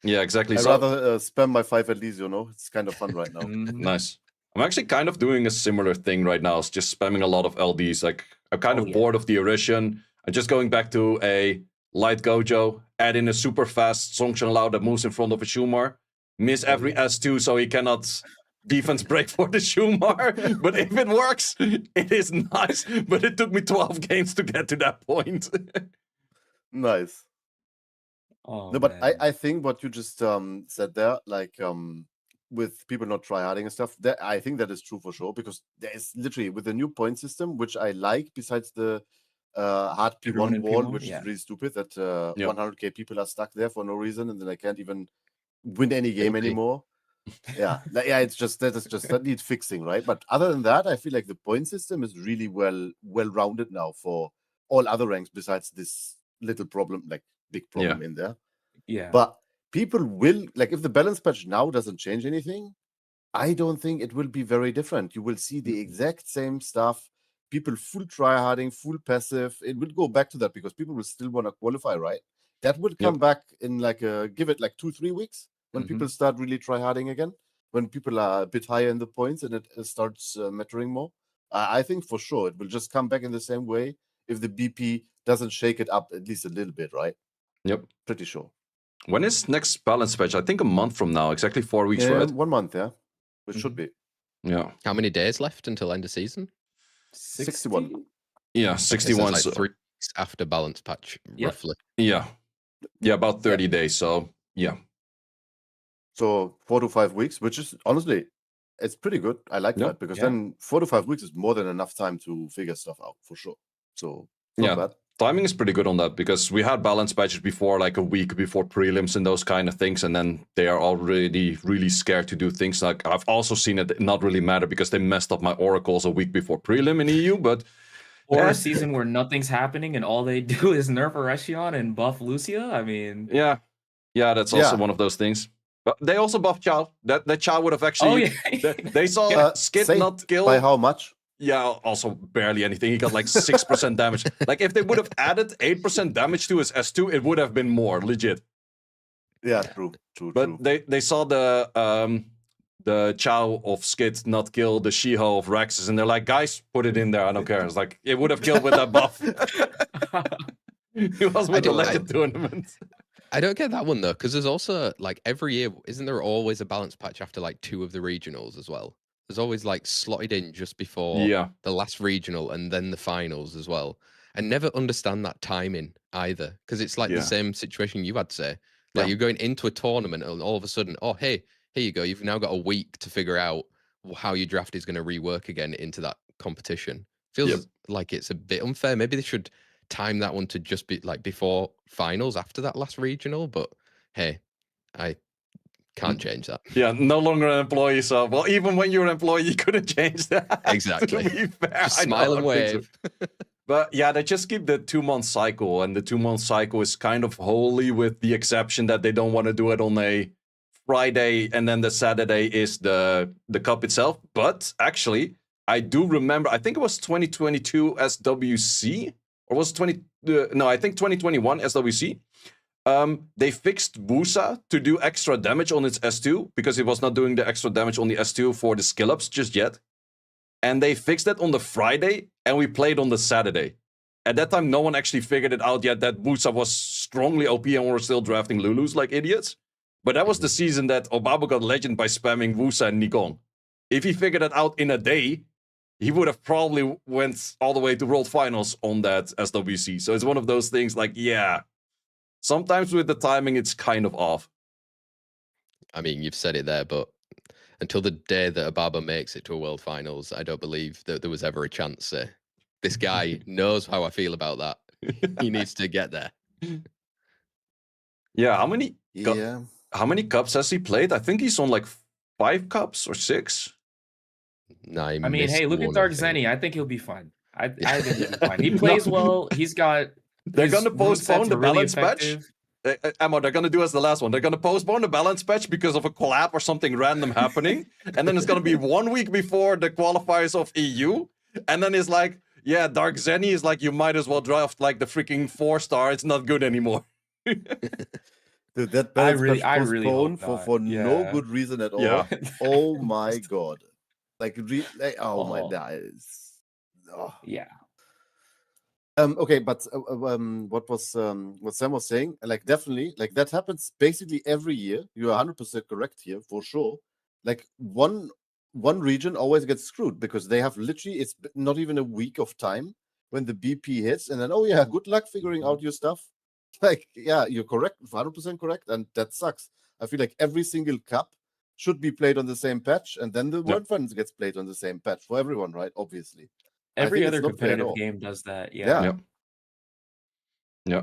Yeah, exactly. I'd rather spam my 5 at least, you know? It's kind of fun right now. Nice. I'm actually kind of doing a similar thing right now. It's just spamming a lot of LDs. Like, I'm kind of bored of the Orishan. I'm just going back to a light Gojo, add in a super fast Songchen Lao that moves in front of a Shumar, miss every S2 so he cannot defense break for the Shumar. But if it works, it is nice. But it took me 12 games to get to that point. Nice. Oh, no, but man. I think what you just said there, like with people not tryharding and stuff, that I think that is true for sure, because there is literally with the new point system, which I like, besides the hard P1 wall, which is really stupid, that 100k people are stuck there for no reason, and then I can't even win any game anymore. Yeah, it's just that needs fixing, right? But other than that, I feel like the point system is really well rounded now for all other ranks besides this little problem, like big problem in there. Yeah. But people will, like, if the balance patch now doesn't change anything, I don't think it will be very different. You will see the exact same stuff. People full tryharding, full passive. It will go back to that because people will still want to qualify, right? That will come back in like give it like 2-3 weeks when people start really tryharding again. When people are a bit higher in the points and it starts mattering more. I think for sure it will just come back in the same way if the BP doesn't shake it up at least a little bit, right? Yep. Pretty sure. When is next balance patch? I think a month from now, exactly 4 weeks, right? 1 month, yeah. It should be. Yeah. How many days left until end of season? 61. Yeah, 61. Like 3 weeks after balance patch, roughly. Yeah. Yeah, about 30 days. So, yeah. So 4 to 5 weeks, which is honestly, it's pretty good. I like that because then 4 to 5 weeks is more than enough time to figure stuff out for sure. So not bad. Timing is pretty good on that because we had balance patches before, like a week before prelims and those kind of things, and then they are already really scared to do things. Like I've also seen it not really matter because they messed up my oracles a week before prelim in EU, but or a season where nothing's happening and all they do is nerf Erechion and buff Lucia. I mean, yeah, that's also one of those things. But they also buffed Chow. That Chow would have actually. They saw Skid not kill by how much? Yeah, also barely anything. He got like 6% damage. Like if they would have added 8% damage to his S2, it would have been more legit. Yeah, true. But they saw the Chow of Skid not kill the Shiho of Raxxaz, and they're like, guys, put it in there. I don't care. It's like it would have killed with that buff. It was with the Legend tournament. I don't get that one though, because there's also like every year, isn't there always a balance patch after like 2 of the regionals as well? There's always like slotted in just before the last regional and then the finals as well. I never understand that timing either, because it's like the same situation you had to say. Like you're going into a tournament and all of a sudden, oh, hey, here you go. You've now got a week to figure out how your draft is going to rework again into that competition. Feels like it's a bit unfair. Maybe they should time that one to just be like before finals after that last regional. But hey, I can't change that. Yeah, no longer an employee. So, well, even when you're an employee, you couldn't change that. Exactly. To be fair, just smile and wave. But yeah, they just keep the 2-month cycle, and the 2-month cycle is kind of wholly with the exception that they don't want to do it on a Friday, and then the Saturday is the cup itself. But actually, I do remember, I think it was 2022 SWC, or was it 20? No, I think 2021 SWC. They fixed Wusa to do extra damage on its S2 because it was not doing the extra damage on the S2 for the skill ups just yet. And they fixed it on the Friday, and we played on the Saturday. At that time, no one actually figured it out yet that Wusa was strongly OP and we were still drafting Lulus like idiots. But that was the season that Obabo got legend by spamming Wusa and Nikon. If he figured it out in a day, he would have probably went all the way to World Finals on that SWC. So it's one of those things like, yeah, sometimes with the timing, it's kind of off. I mean, you've said it there, but until the day that Obabo makes it to a World Finals, I don't believe that there was ever a chance. This guy knows how I feel about that. He needs to get there. Yeah, how many Yeah. how many cups has he played? I think he's on like 5 cups or 6. No, I mean, hey, look at one, Dark I think. Zenny. I think he'll be fine. I think he'll be fine. He plays well. He's got. They're his gonna rune postpone sets the are really balance patch. effective. Ammo, they're gonna do as the last one. They're gonna postpone the balance patch because of a collab or something random happening, and then it's gonna be 1 week before the qualifiers of EU, and then it's like, yeah, Dark Zenny is like, you might as well draft like the freaking 4-star. It's not good anymore. Dude, that I balance really patch hope postponed not. for no Yeah. good reason at all. Yeah. Oh my god. Like, oh my Oh. god. Oh. Yeah. Okay, but what Sam was saying, like definitely, like that happens basically every year. You are 100% correct here for sure. Like one region always gets screwed because they have literally, it's not even a week of time when the BP hits, and then, oh yeah, good luck figuring out your stuff. Like, yeah, you're correct, 100% correct, and that sucks. I feel like every single cup should be played on the same patch, and then the World Finals gets played on the same patch for everyone, right? Obviously. Every think other it's not fair at competitive all. game does that. Yeah. Yeah. Yeah.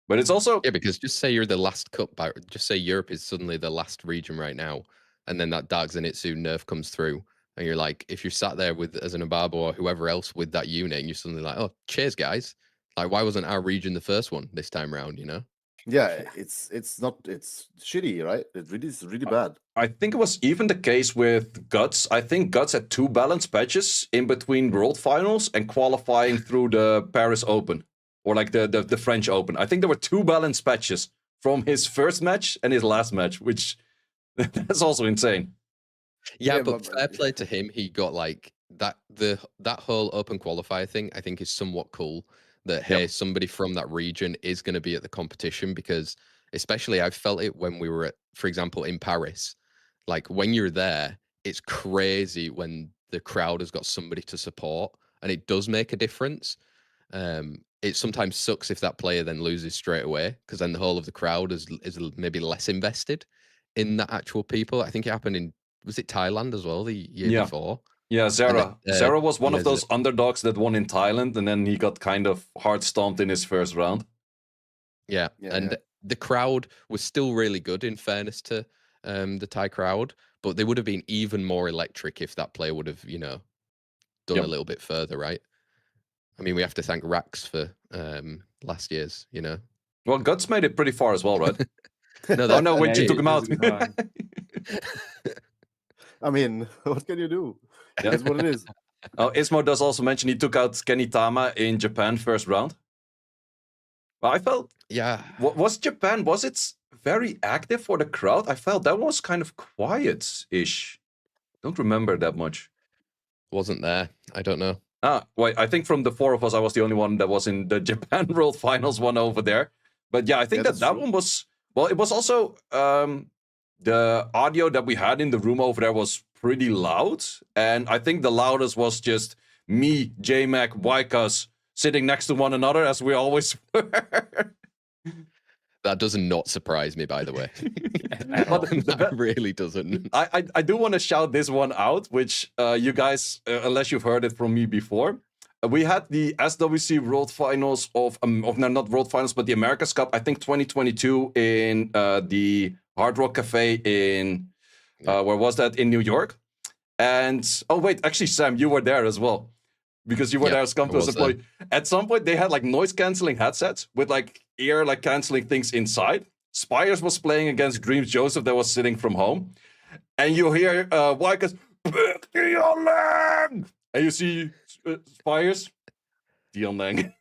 But it's also Yeah, because just say you're the last cup, just say Europe is suddenly the last region right now, and then that Dark Zenitsu nerf comes through, and you're like, if you're sat there with as an Obabo or whoever else with that unit, and you're suddenly like, oh, cheers, guys. Like, why wasn't our region the first one this time around, you know? Yeah, it's shitty, right? It really is really bad. I think it was even the case with Guts. I think Guts had 2 balance patches in between World Finals and qualifying through the Paris Open, or like the French Open. I think there were 2 balance patches from his first match and his last match, which that's also insane. Yeah, Yeah, but but- fair play to him. He got like that whole open qualifier thing, I think is somewhat cool. That hey, somebody from that region is going to be at the competition, because especially I felt it when we were at, for example, in Paris. Like when you're there, it's crazy when the crowd has got somebody to support, and it does make a difference. It sometimes sucks if that player then loses straight away, because then the whole of the crowd is maybe less invested in that actual people. I think it happened in, was it Thailand as well the year before? Yeah, Zara. Zara was one yeah, of those underdogs that won in Thailand, and then he got kind of hard stomped in his first round. Yeah, and the crowd was still really good, in fairness to the Thai crowd, but they would have been even more electric if that player would have, you know, done a little bit further, right? I mean, we have to thank Raxxaz for last year's, you know. Well, Guts made it pretty far as well, right? No, no, wait, Yeah, you took him it out. was a good run. I mean, what can you do? Yeah. That's what it is. Oh, Ismo does also mention he took out Kenny Tama in Japan first round. Well, I felt, yeah, was Japan, was it very active for the crowd? I felt that was kind of quiet-ish. Don't remember that much. wasn't there. I don't know. Wait, I think from the 4 of us, I was the only one that was in the Japan World Finals one over there. But yeah, I think that true. one was, well, it was also, the audio that we had in the room over there was pretty loud. And I think the loudest was just me, J-Mac, Wycus sitting next to one another, as we always were. That does not surprise me, by the way. That really doesn't. I do want to shout this one out, which you guys, unless you've heard it from me before, we had the SWC World Finals of no, not World Finals, but the America's Cup, I think 2022 in the Hard Rock Cafe in, where was that? In New York. And, oh wait, actually, Sam, you were there as well. Because you were there as Campus employee. At some point, they had like noise canceling headsets with like ear like canceling things inside. Spires was playing against Dreams Joseph that was sitting from home, and you hear Wycus, Dion Lang! And you see Spires, Dion Lang.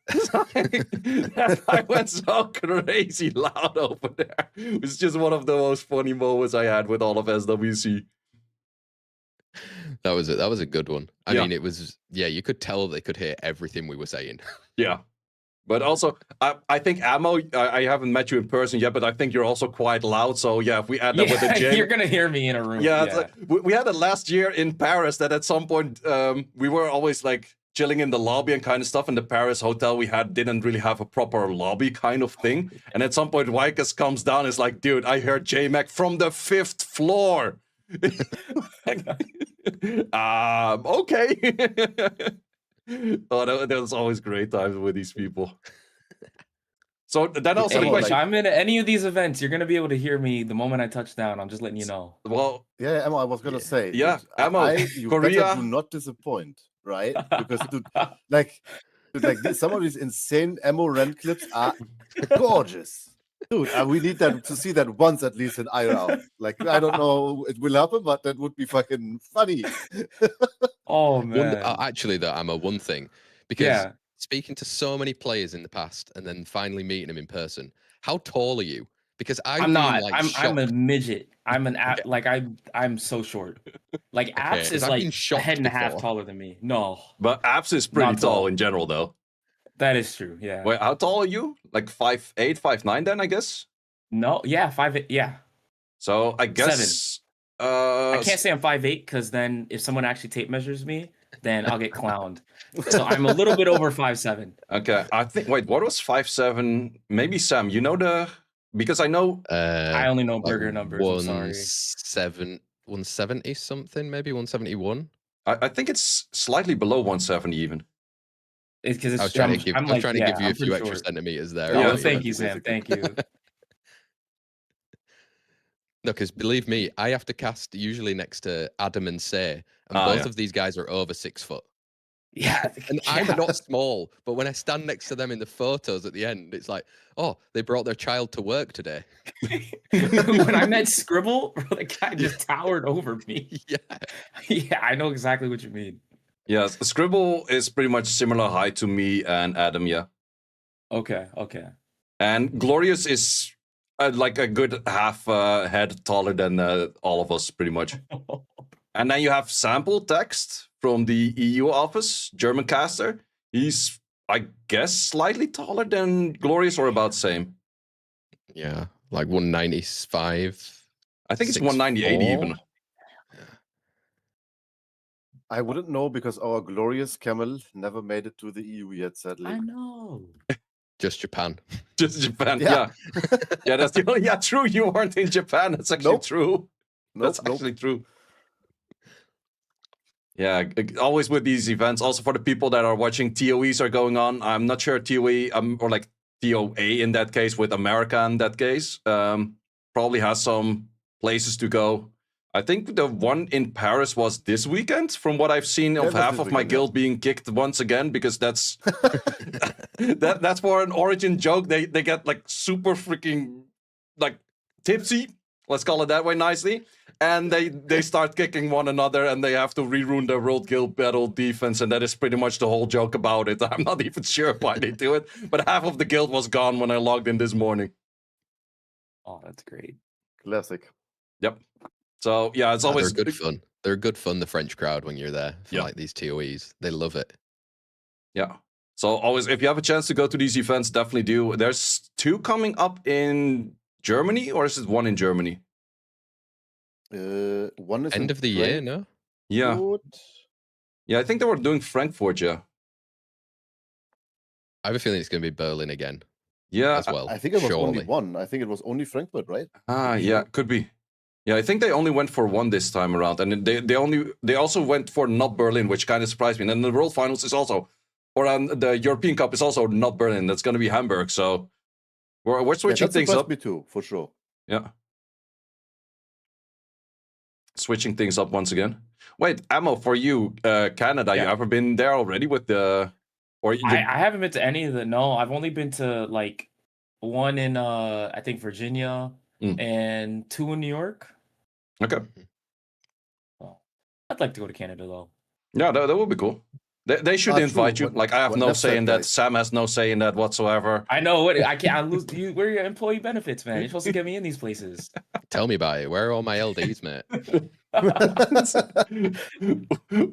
I went so crazy loud over there. It's just one of the most funny moments I had with all of SWC. That was it. That was a good one. I Yeah. mean, it was, yeah, you could tell they could hear everything we were saying. Yeah. But also, I think Ammo, I haven't met you in person yet, but I think you're also quite loud. So yeah, if we add that with the gym. You're gonna hear me in a room. Yeah, it's like, we had it last year in Paris that at some point we were always like chilling in the lobby and kind of stuff. And the Paris hotel we had didn't really have a proper lobby kind of thing. And at some point, Wycus comes down and is like, dude, I heard J-Mac from the 5th floor. Okay. Oh, that was always great times with these people. So then also the Hey, question. if I'm in any of these events, you're gonna be able to hear me the moment I touch down. I'm just letting you know. Well, Yeah, Emma, I was gonna say. Yeah, dude, Emma, you Korea. better do not disappoint, right? Because dude, like some of these insane Emo rent clips are gorgeous. Dude, we need that to see that once at least in IRL. Like, I don't know it will happen, but that would be fucking funny. Oh man. Actually, though, I'm one thing. Because Yeah. speaking to so many players in the past and then finally meeting them in person, how tall are you? Because I'm not. like, I'm a shocked. midget. I'm an app. Like I'm so short. Like Apps 'cause is I've like been a shocked head and a half before. taller than me. No, But Apps is pretty Not tall tall. in general, though. that is true. Yeah. Wait, how tall are you? Like 5'8", 5'9", then I guess. No. Yeah. 5'8". Yeah. So I guess. I can't say I'm 5'8" because then if someone actually tape measures me, then I'll get clowned. So I'm a little bit over 5'7". Okay, I think. Wait, what was 5'7"? Maybe Sam. You know the because I know. I only know like burger numbers. I'm sorry. 170 something, maybe 171. I think it's slightly below 170 even. It's because I was trying to give, I'm I was trying to give you I'm a few pretty extra short. centimeters there. Yeah, Oh, that's thank you, Sam. Thank you. No, because believe me, I have to cast usually next to Adam and Say, and Ah, both yeah. of these guys are over 6 foot. Yeah. And I'm not small, but when I stand next to them in the photos at the end, it's like, oh, they brought their child to work today. When I met Scribble, bro, the guy just towered over me. Yeah. Yeah, I know exactly what you mean. Yes, Scribble is pretty much similar height to me and Adam. Yeah, Okay, okay. and Glorious is like a good half head taller than all of us, pretty much. And then you have Sample Text from the EU office, German caster. He's, I guess, slightly taller than Glorious or about the same. Yeah, like 195. I think it's 198 even. I wouldn't know because our glorious camel never made it to the EU yet, sadly. I know. Just Japan. Just Japan, Yeah. yeah. Yeah, that's the only, yeah, true. You weren't in Japan. That's actually Nope. true. That's Nope. actually true. Yeah, always with these events. Also for the people that are watching, TOEs are going on. I'm not sure TOE or like TOA in that case with America in that case. Probably has some places to go. I think the one in Paris was this weekend, from what I've seen, Yeah, of it was half this of my weekend, yeah. guild being kicked once again, because that's that's for an origin joke. They get like super freaking like tipsy, let's call it that way nicely, and they start kicking one another, and they have to rerun their World Guild Battle defense, and that is pretty much the whole joke about it. I'm not even sure why they do it, but half of the guild was gone when I logged in this morning. Oh, that's great. Classic. Yep. So yeah, it's always They're good fun. They're good fun, the French crowd, when you're there for Yeah. like these TOEs. They love it. Yeah. So always, if you have a chance to go to these events, definitely do. There's 2 coming up in Germany, or is it 1 in Germany? One is End in of the year, no? Yeah. Frankfurt. Yeah, I think they were doing Frankfurt, yeah. I have a feeling it's going to be Berlin again Yeah. as well. I think it was only surely. one. I think it was only Frankfurt, right? Yeah, could be. Yeah, I think they only went for 1 this time around, and they also went for not Berlin, which kind of surprised me. And then the World Finals is also, or the European Cup is also not Berlin. That's going to be Hamburg. So we're switching that things surprised up. me too, for sure. Yeah. Switching things up once again. Wait, Ammo, for you, Canada, you Yeah. ever been there already with the... Or you, I haven't been to any of the. No, I've only been to like one in I think Virginia, and 2 in New York. Okay. Well, I'd like to go to Canada though. Yeah, that would be cool. They should invite you. Like I have no say in that. Sam has no say in that whatsoever. I know what I can't. I lose. Where are your employee benefits, man? You're supposed to get me in these places. Tell me about it. Where are all my LDs, mate? Wait,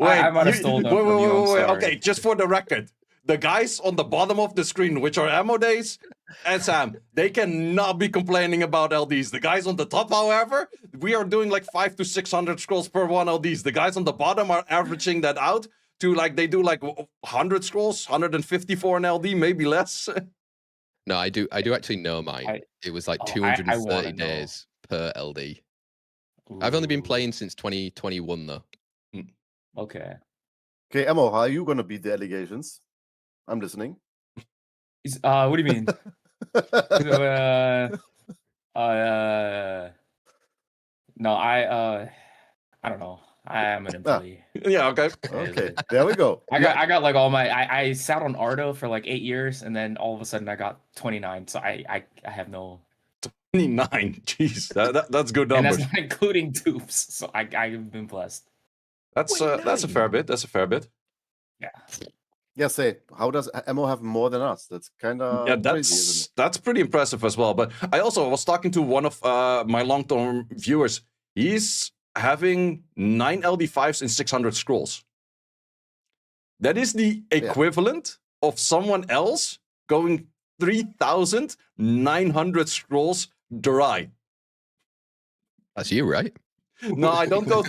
I might have stolen them from you. I'm wait. sorry. Okay, just for the record, the guys on the bottom of the screen, which are Amodace and Sam, they cannot be complaining about LDs. The guys on the top, however, we are doing like 500 to 600 scrolls per one LDs. The guys on the bottom are averaging that out to like they do like 100 scrolls, 154 an LD, maybe less. No, I do actually know mine. It was like 230 days per LD. I've only been playing since 2021 though. Okay. Okay, Emo, how are you gonna beat the allegations? I'm listening. What do you mean? No, I don't know. I am an employee. Yeah, okay. Okay, there we go. I got like all my I sat on Ardo for like 8 years, and then all of a sudden I got 29. So I have no 29. Jeez, that's good and numbers. that's not including dupes. So I've been blessed. That's a fair bit. That's a fair bit. Yeah. Yeah, say, how does Emo have more than us? That's kind of crazy, isn't it? That's pretty impressive as well. But I was talking to one of my long-term viewers. He's having 9 LD5s and 600 scrolls. That is the equivalent of someone else going 3,900 scrolls dry. That's you, right? No, I don't go.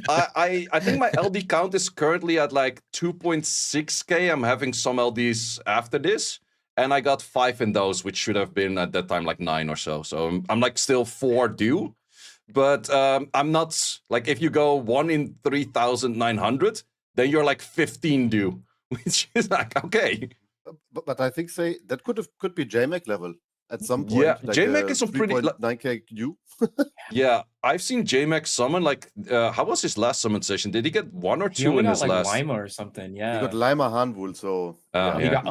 I think my LD count is currently at like 2.6k. I'm having some LDs after this, and I got 5 in those, which should have been at that time like 9 or so. So I'm like still 4 due, but I'm not like if you go 1 in 3,900, then you're like 15 due, which is like okay. But I think say that could be JMac level at some point. Yeah, like JMac is a pretty 9k U. Yeah, I've seen JMac summon like how was his last summon session? Did he get 1 or 2 He only in got his like last? Lima or something. Yeah. He got Lima Hanvul, so He got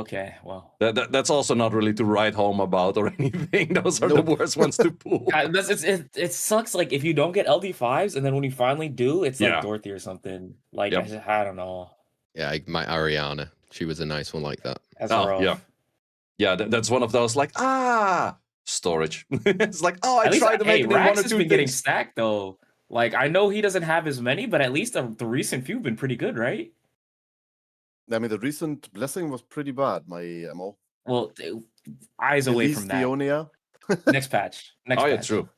okay. Well, that's also not really to write home about or anything. Those are the worst ones to pull. It sucks. Like if you don't get LD5s, and then when you finally do, it's like Yeah. Dorothy or something. Like Yep. I don't know. Yeah, my Ariana. She was a nice one like that. That's rough. Yeah. Yeah, that's one of those like storage. It's like I tried to make it in Raxxaz 1 or has 2 been getting things. stacked though. Like I know he doesn't have as many, but at least the recent few have been pretty good, right? I mean the recent blessing was pretty bad, my Emo. Well, eyes away from that. Theonia. Next patch. Next patch. Yeah, true.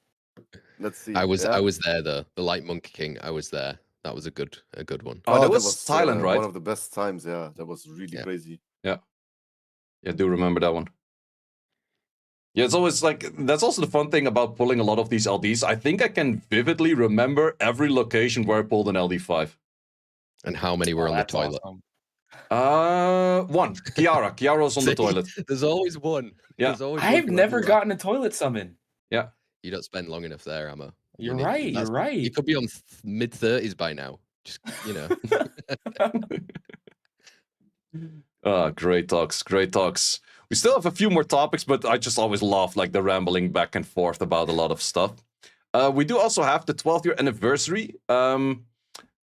Let's see. I was there though. The Light Monkey King. I was there. That was a good one. Oh, that was Thailand, right? One of the best times. Yeah, that was really crazy. Yeah, I do remember that one. Yeah, it's always like that's also the fun thing about pulling a lot of these LDs. I think I can vividly remember every location where I pulled an LD5. And how many were on the toilet? Awesome. 1. Kiara's on the toilet. There's always one. Yeah. There's always I've one never everywhere. gotten a toilet summon. Yeah. You don't spend long enough there, Emma. You're right. You're right. You could be on mid-30s by now. Just Great talks. Great talks. We still have a few more topics, but I just always love like the rambling back and forth about a lot of stuff. We do also have the 12th year anniversary.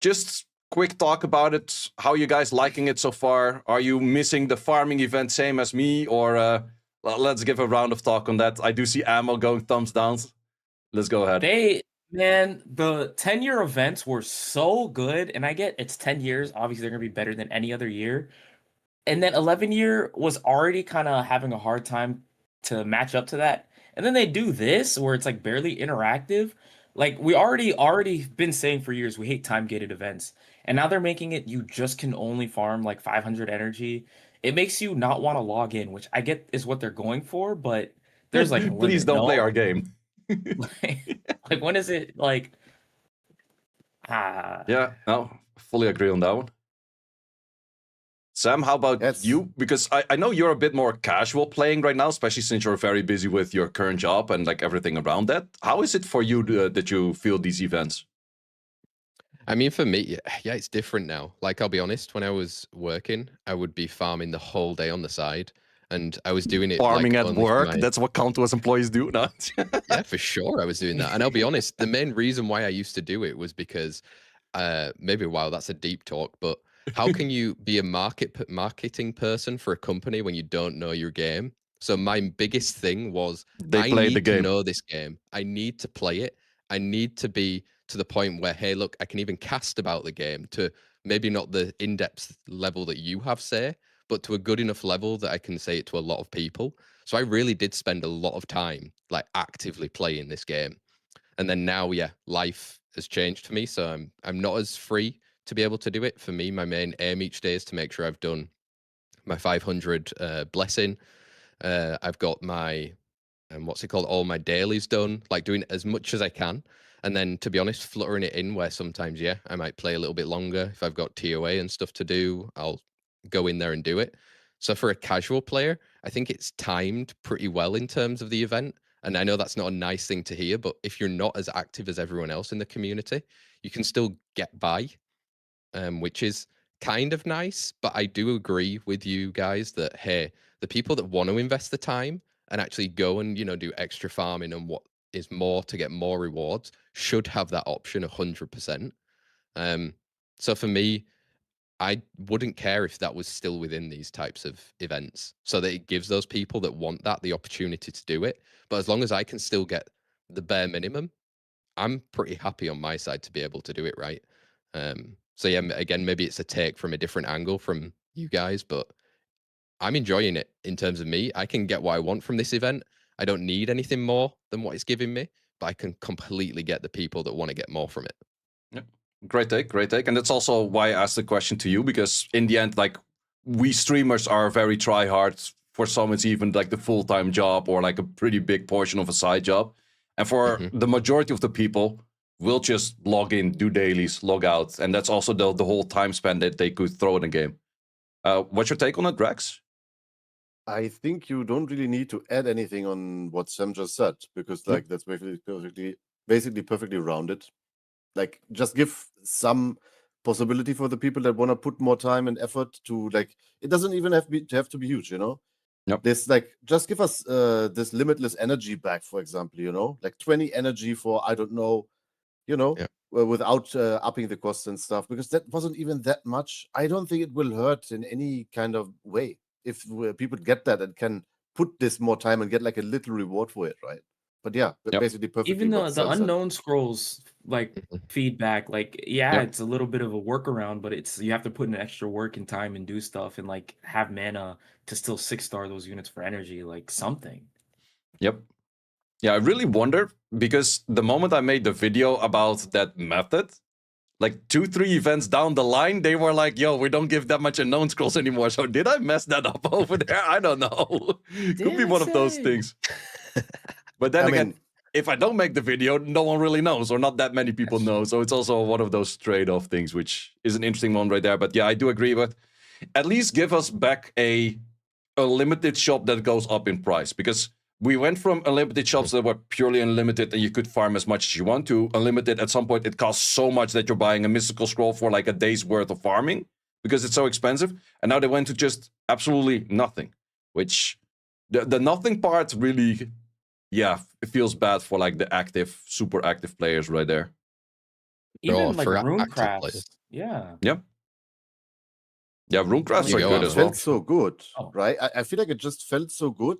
Just quick talk about it. How you guys liking it so far? Are you missing the farming event same as me? Or let's give a round of talk on that. I do see Ammo going thumbs down. Let's go ahead. Man, the 10-year events were so good, and I get it's 10 years. Obviously, they're going to be better than any other year. And then 11-year was already kind of having a hard time to match up to that. And then they do this where it's like barely interactive. Like we already been saying for years, we hate time-gated events. And now they're making it you just can only farm like 500 energy. It makes you not want to log in, which I get is what they're going for, but there's like please don't play our game. like when is it like Yeah, no, fully agree on that one. Sam, how about you? Because I know you're a bit more casual playing right now, especially since you're very busy with your current job and like everything around that. How is it for you that you feel these events? I mean, for me, yeah, it's different now. Like, I'll be honest, when I was working, I would be farming the whole day on the side. and I was doing it Farming like at only for work, my... that's what Counter-Strike employees do. No? Yeah, for sure, I was doing that. And I'll be honest, the main reason why I used to do it was because maybe, wow, that's a deep talk, but how can you be a marketing person for a company when you don't know your game? So my biggest thing was They I play the need to game. know this game. I need to play it. I need to be to the point where, hey, look, I can even cast about the game to maybe not the in-depth level that you have, say, but to a good enough level that I can say it to a lot of people. So I really did spend a lot of time like actively playing this game. And then now, yeah, life has changed for me. So I'm not as free to be able to do it. For me, my main aim each day is to make sure I've done my 500 blessing. I've got my what's it called? All my dailies done, like doing as much as I can. And then, to be honest, fluttering it in where sometimes, yeah, I might play a little bit longer. If I've got TOA and stuff to do, I'll go in there and do it. So for a casual player, I think it's timed pretty well in terms of the event. And I know that's not a nice thing to hear, but if you're not as active as everyone else in the community, you can still get by, which is kind of nice. But I do agree with you guys that, hey, the people that want to invest the time and actually go and, you know, do extra farming and what is more to get more rewards should have that option 100%. So for me, I wouldn't care if that was still within these types of events, so that it gives those people that want that the opportunity to do it. But as long as I can still get the bare minimum, I'm pretty happy on my side to be able to do it, right? So yeah, again, maybe it's a take from a different angle from you guys, but I'm enjoying it in terms of me. I can get what I want from this event. I don't need anything more than what it's giving me, but I can completely get the people that want to get more from it. Yeah. Great take, great take. And that's also why I asked the question to you, because in the end, like, we streamers are very try hard. For some, it's even like the full-time job or like a pretty big portion of a side job. And for the majority of the people, will just log in, do dailies, log out. And that's also the whole time span that they could throw in a game. What's your take on it, Drax? I think you don't really need to add anything on what Sam just said, because like that's basically perfectly rounded. Like, just give some possibility for the people that want to put more time and effort to, like, it doesn't even have to be huge, you know. Yep. This, like, just give us this limitless energy back, for example, you know, like 20 energy for, I don't know, you know, without upping the costs and stuff, because that wasn't even that much. I don't think it will hurt in any kind of way if people get that and can put this more time and get like a little reward for it, right? But yeah, basically perfectly. Even what the Sam said. unknown scrolls like feedback, like it's a little bit of a workaround, but it's you have to put in extra work and time and do stuff and like have mana to still 6-star those units for energy, like something. Yep. Yeah, I really wonder, because the moment I made the video about that method, like 2-3 events down the line, they were like, yo, we don't give that much unknown scrolls anymore. So did I mess that up over there? I don't know. Could be one of those things. But then again, if I don't make the video, no one really knows, or not that many people know. So it's also one of those trade-off things, which is an interesting one right there. But yeah, I do agree with, at least give us back a limited shop that goes up in price, because we went from unlimited shops that were purely unlimited and you could farm as much as you want to unlimited. At some point, it costs so much that you're buying a mystical scroll for like a day's worth of farming because it's so expensive. And now they went to just absolutely nothing, which the nothing part really, yeah, it feels bad for like the active, super active players right there. Even like for rune active crafts. players. Yeah. Yeah, rune crafts are good as It well. felt so good, right? I feel like it just felt so good.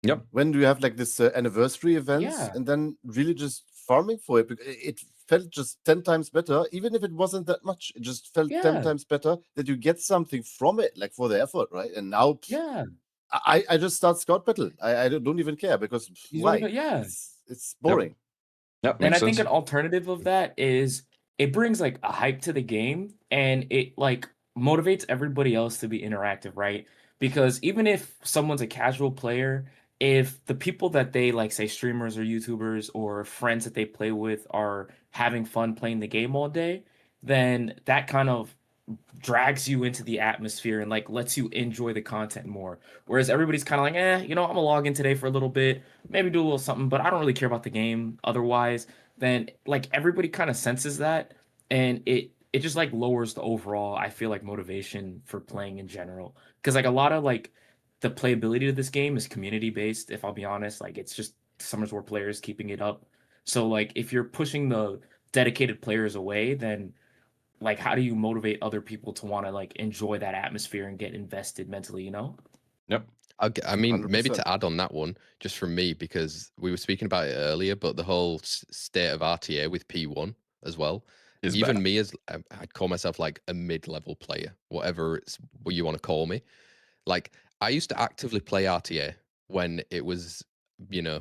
Yep. When you have like this anniversary events and then really just farming for it, it felt just 10 times better, even if it wasn't that much. It just felt 10 times better that you get something from it, like for the effort, right? And now, I just start Scout Battle. I don't even care, because why? It's boring. Yep. And I think an alternative of that is it brings like a hype to the game, and it like motivates everybody else to be interactive, right? Because even if someone's a casual player, if the people that they like, say streamers or YouTubers or friends that they play with are having fun playing the game all day, then that kind of drags you into the atmosphere and like lets you enjoy the content more. Whereas everybody's kind of like, you know, I'm gonna log in today for a little bit, maybe do a little something, but I don't really care about the game otherwise. Then like everybody kind of senses that, and it just like lowers the overall, I feel like, motivation for playing in general. Because like a lot of like the playability of this game is community based. If I'll be honest, like it's just Summers War players keeping it up. So like if you're pushing the dedicated players away, then like how do you motivate other people to want to like enjoy that atmosphere and get invested mentally? You know? Yep. I mean, maybe 100%. to add on that one, just from me, because we were speaking about it earlier, but the whole state of RTA with P1 as well. Is Even bad. me, as I'd call myself like a mid-level player, whatever it's what you want to call me. Like I used to actively play RTA when it was, you know,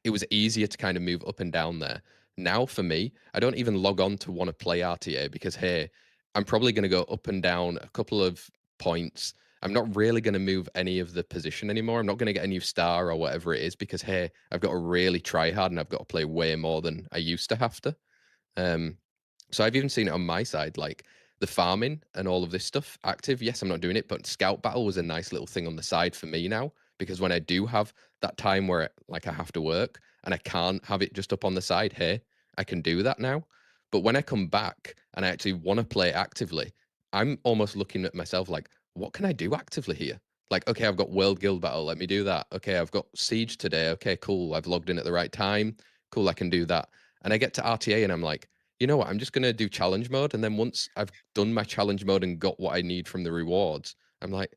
it was easier to kind of move up and down there. Now for me, I don't even log on to want to play RTA because hey, I'm probably going to go up and down a couple of points. I'm not really going to move any of the position anymore. I'm not going to get a new star or whatever it is because hey, I've got to really try hard and I've got to play way more than I used to have to. So I've even seen it on my side, like the farming and all of this stuff active. Yes, I'm not doing it, but Scout Battle was a nice little thing on the side for me now because when I do have that time where like I have to work and I can't have it just up on the side, hey, I can do that now. But when I come back and I actually want to play actively, I'm almost looking at myself like, what can I do actively here? Like, okay, I've got World Guild Battle, let me do that. Okay, I've got Siege today. Okay, cool. I've logged in at the right time. Cool, I can do that. And I get to RTA and I'm like, you know what, I'm just going to do challenge mode. And then once I've done my challenge mode and got what I need from the rewards, I'm like,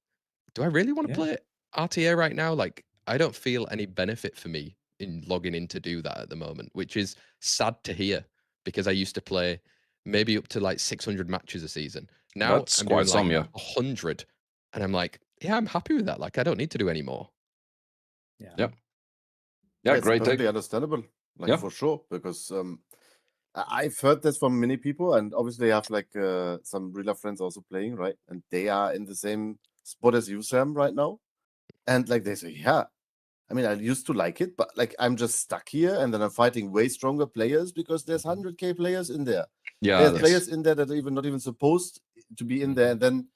do I really want to Yeah. play RTA right now? Like, I don't feel any benefit for me in logging in to do that at the moment, which is sad to hear because I used to play maybe up to like 600 matches a season. Now That's I'm quite doing like some, yeah. 100. And I'm like, yeah, I'm happy with that. Like, I don't need to do any more. Yeah. Yep. Yeah, It's great take. perfectly understandable, like Yeah. for sure, because I've heard this from many people, and obviously I have like some real friends also playing, right? And they are in the same spot as you, Sam, right now. And like they say, yeah, I mean, I used to like it, but like I'm just stuck here, and then I'm fighting way stronger players because there's 100K players in there. Yeah, There's that's players in there that are not even supposed to be in there. And then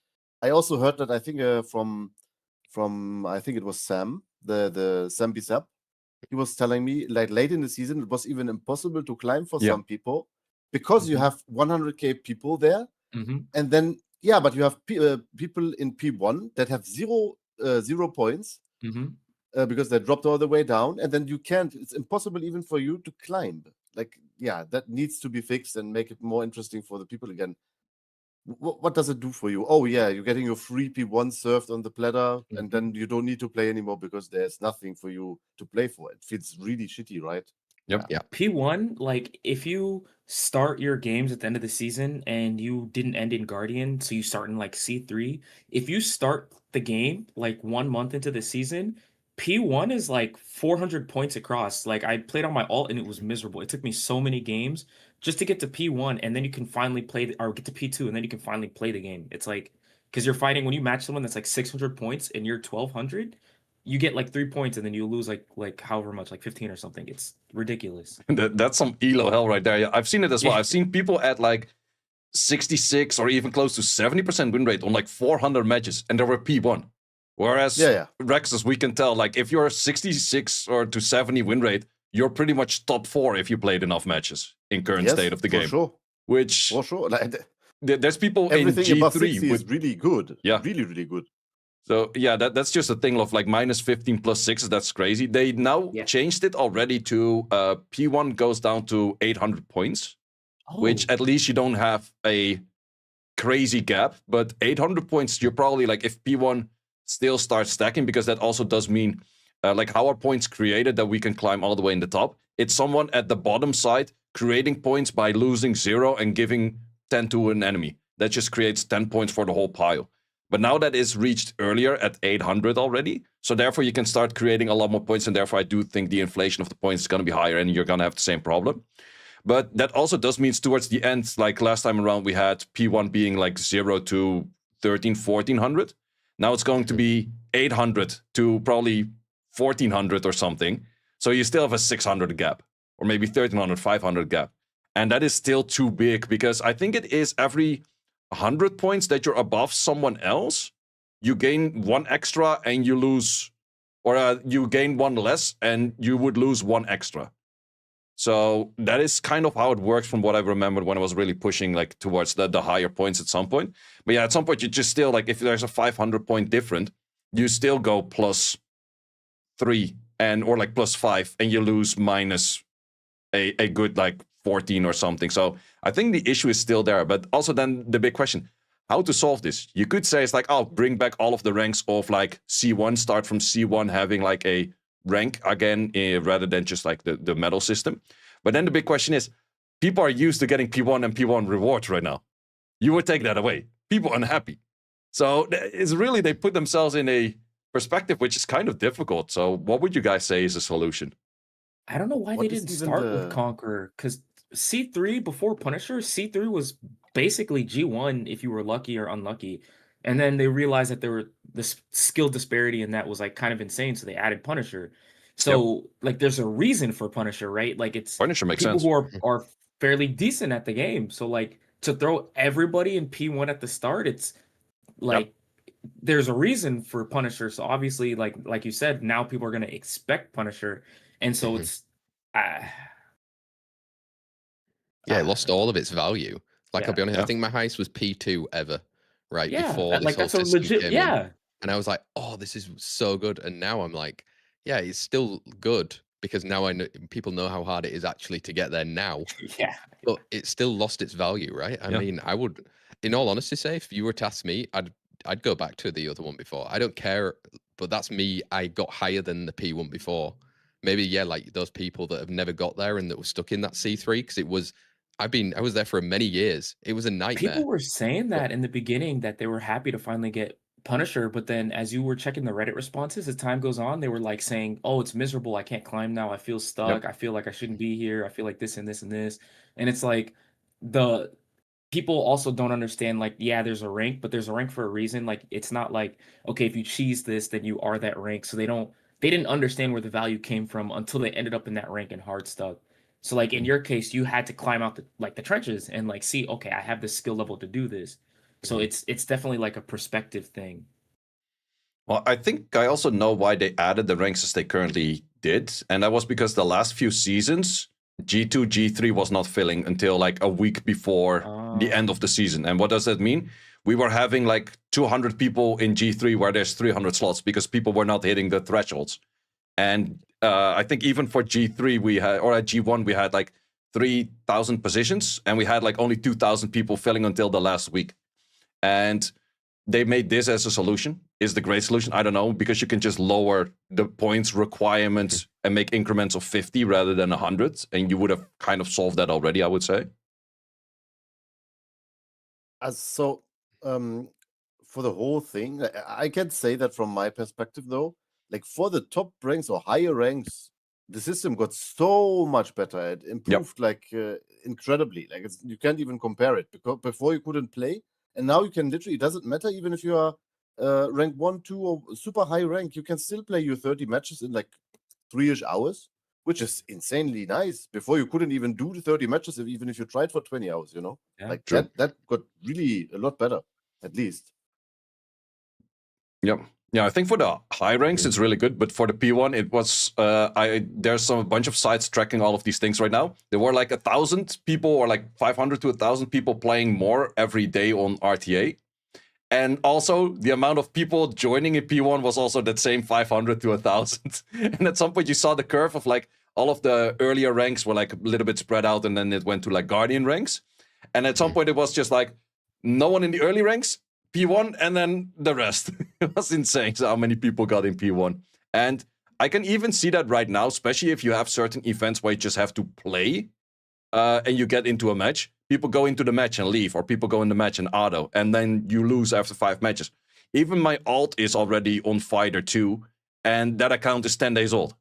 I also heard that I think from I think it was Sam, the Sam Bisap. He was telling me like late in the season it was even impossible to climb for Yeah. some people because you have 100K people there, Mm-hmm. and then yeah, but you have people in P1 that have zero points Mm-hmm. because they dropped all the way down, and then you can't. It's impossible even for you to climb. Like yeah, that needs to be fixed and make it more interesting for the people again. What does it do for you? Oh yeah, you're getting your free P1 served on the platter, and then you don't need to play anymore because there's nothing for you to play for. It feels really shitty, right? Yep. Yeah. P1, like if you start your games at the end of the season and you didn't end in Guardian, so you start in like C3, if you start the game like 1 month into the season, P1 is like 400 points across. Like I played on my alt and it was miserable. It took me so many games just to get to P1 and then you can finally play or get to P2 and then you can finally play the game. It's like because you're fighting when you match someone that's like 600 points and you're 1200, you get like 3 points and then you lose like however much, like 15 or something. It's ridiculous. That's some elo hell right there. Yeah, I've seen it as well. Yeah. I've seen people at like 66 or even close to 70% win rate on like 400 matches, and they were P1. Whereas Yeah. Raxxaz, we can tell, like if you're 66 or to 70 win rate, you're pretty much top 4 if you played enough matches in current Yes, state of the for game. sure, Which for sure. Like there's people everything in above G3 60 with is really good. Yeah. Really, really good. So yeah, that's just a thing of like minus 15 plus 6. That's crazy. They now Yeah. changed it already to P1 goes down to 800 points, which Oh. at least you don't have a crazy gap. But 800 points, you're probably like if P1 still starts stacking, because that also does mean like how are points created that we can climb all the way in the top. It's someone at the bottom side creating points by losing 0 and giving 10 to an enemy. That just creates 10 points for the whole pile. But now that is reached earlier at 800 already. So therefore you can start creating a lot more points. And therefore I do think the inflation of the points is going to be higher and you're going to have the same problem. But that also does mean towards the end, like last time around, we had P1 being like 0 to 13, 1400. Now it's going to be 800 to probably 1400 or something. So you still have a 600 gap or maybe 1300, 500 gap. And that is still too big because I think it is every 100 points that you're above someone else, you gain 1 extra and you lose, or you gain 1 less and you would lose 1 extra. So that is kind of how it works from what I remembered when I was really pushing like towards the higher points at some point. But yeah, at some point you just still like if there's a 500 point difference, you still go +3 or like +5, and you lose minus a good like 14 or something. So I think the issue is still there. But also then the big question, how to solve this? You could say it's like, oh, bring back all of the ranks of like C1, start from C1 having like a rank again rather than just like the medal system. But then the big question is, people are used to getting P1 and P1 rewards right now. You would take that away. People unhappy. So it's really, they put themselves in a perspective which is kind of difficult. So what would you guys say is a solution? I don't know why What they is didn't even start with the- Conqueror, because C3 before Punisher, C3 was basically G1 if you were lucky or unlucky. And then they realized that there were this skill disparity and that was like kind of insane, so they added Punisher. So like there's a reason for Punisher, right? Like it's Punisher makes people sense. who are fairly decent at the game. So like to throw everybody in P1 at the start, it's like there's a reason for Punisher. So obviously, like you said, now people are gonna expect Punisher, and so Mhm. it's Yeah, it lost all of its value. Like, I'll Yeah. be honest, I Yeah. think my highest was P2 ever, right? Yeah, Before this like whole that's a system legit came in. yeah. And I was like, oh, this is so good. And now I'm like, yeah, it's still good because now I know people know how hard it is actually to get there now. Yeah. But it still lost its value, right? I Yeah. mean, I would, in all honesty, say if you were to ask me, I'd go back to the other one before. I don't care, but that's me. I got higher than the P1 before. Maybe, yeah, like those people that have never got there and that were stuck in that C3 because it was. I was there for many years. It was a nightmare. People were saying But- that in the beginning that they were happy to finally get Punisher, but then as you were checking the Reddit responses, as time goes on, they were like saying, "Oh, it's miserable. I can't climb now. I feel stuck. I feel like I shouldn't be here. I feel like this and this and this." And it's like the people also don't understand, like, yeah, there's a rank, but there's a rank for a reason. Like it's not like, okay, if you cheese this, then you are that rank. So they didn't understand where the value came from until they ended up in that rank and hard stuck. So like in your case, you had to climb out the trenches and like see, okay, I have the skill level to do this. So it's definitely like a perspective thing. Well, I think I also know why they added the ranks as they currently did. And that was because the last few seasons, G2, G3 was not filling until like a week before the end of the season. And what does that mean? We were having like 200 people in G3 where there's 300 slots because people were not hitting the thresholds. And I think even for G3 we had, or at G1 we had like 3,000 positions and we had like only 2,000 people filling until the last week. And they made this as a solution. Is the great solution? I don't know, because you can just lower the points requirements and make increments of 50 rather than 100, and you would have kind of solved that already, I would say. So, for the whole thing, I can say that from my perspective, though, like for the top ranks or higher ranks, the system got so much better. It improved like incredibly. Like you can't even compare it because before you couldn't play, and now you can literally. It doesn't matter even if you are rank 1, 2, or super high rank. You can still play your 30 matches in like 3-ish hours, which is insanely nice. Before you couldn't even do the 30 matches even if you tried for 20 hours. You know, Yeah, like true. that got really a lot better, at least. Yep. Yeah, I think for the high ranks it's really good, but for the P1 it was there's a bunch of sites tracking all of these things right now. There were like 1,000 people or like 500 to 1,000 people playing more every day on RTA. And also the amount of people joining in P1 was also that same 500 to 1,000. And at some point you saw the curve of like all of the earlier ranks were like a little bit spread out and then it went to like Guardian ranks. And at some point it was just like no one in the early ranks, P1, and then the rest. It was insane how many people got in P1. And I can even see that right now, especially if you have certain events where you just have to play and you get into a match. People go into the match and leave, or people go in the match and auto, and then you lose after 5 matches. Even my alt is already on Fighter 2, and that account is 10 days old.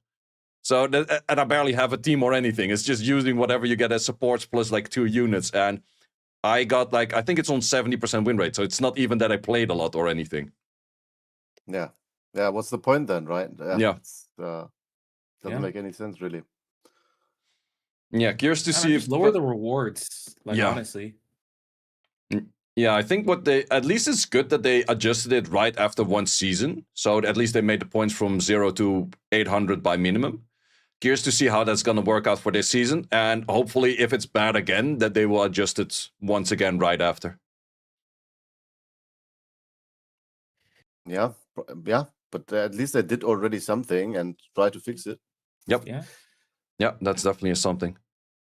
So, and I barely have a team or anything. It's just using whatever you get as supports plus like 2 units. And I got like, I think it's on 70% win rate. So it's not even that I played a lot or anything. Yeah. Yeah. What's the point then, right? Yeah. It's, doesn't make any sense, really. Yeah, curious to see just if lower the rewards, like honestly. Yeah, I think what they, at least it's good that they adjusted it right after one season. So at least they made the points from 0 to 800 by minimum. Curious to see how that's going to work out for this season. And hopefully if it's bad again, that they will adjust it once again right after. Yeah. Yeah. but at least they did already something and try to fix it. Yep. Yeah. Yeah, that's definitely something.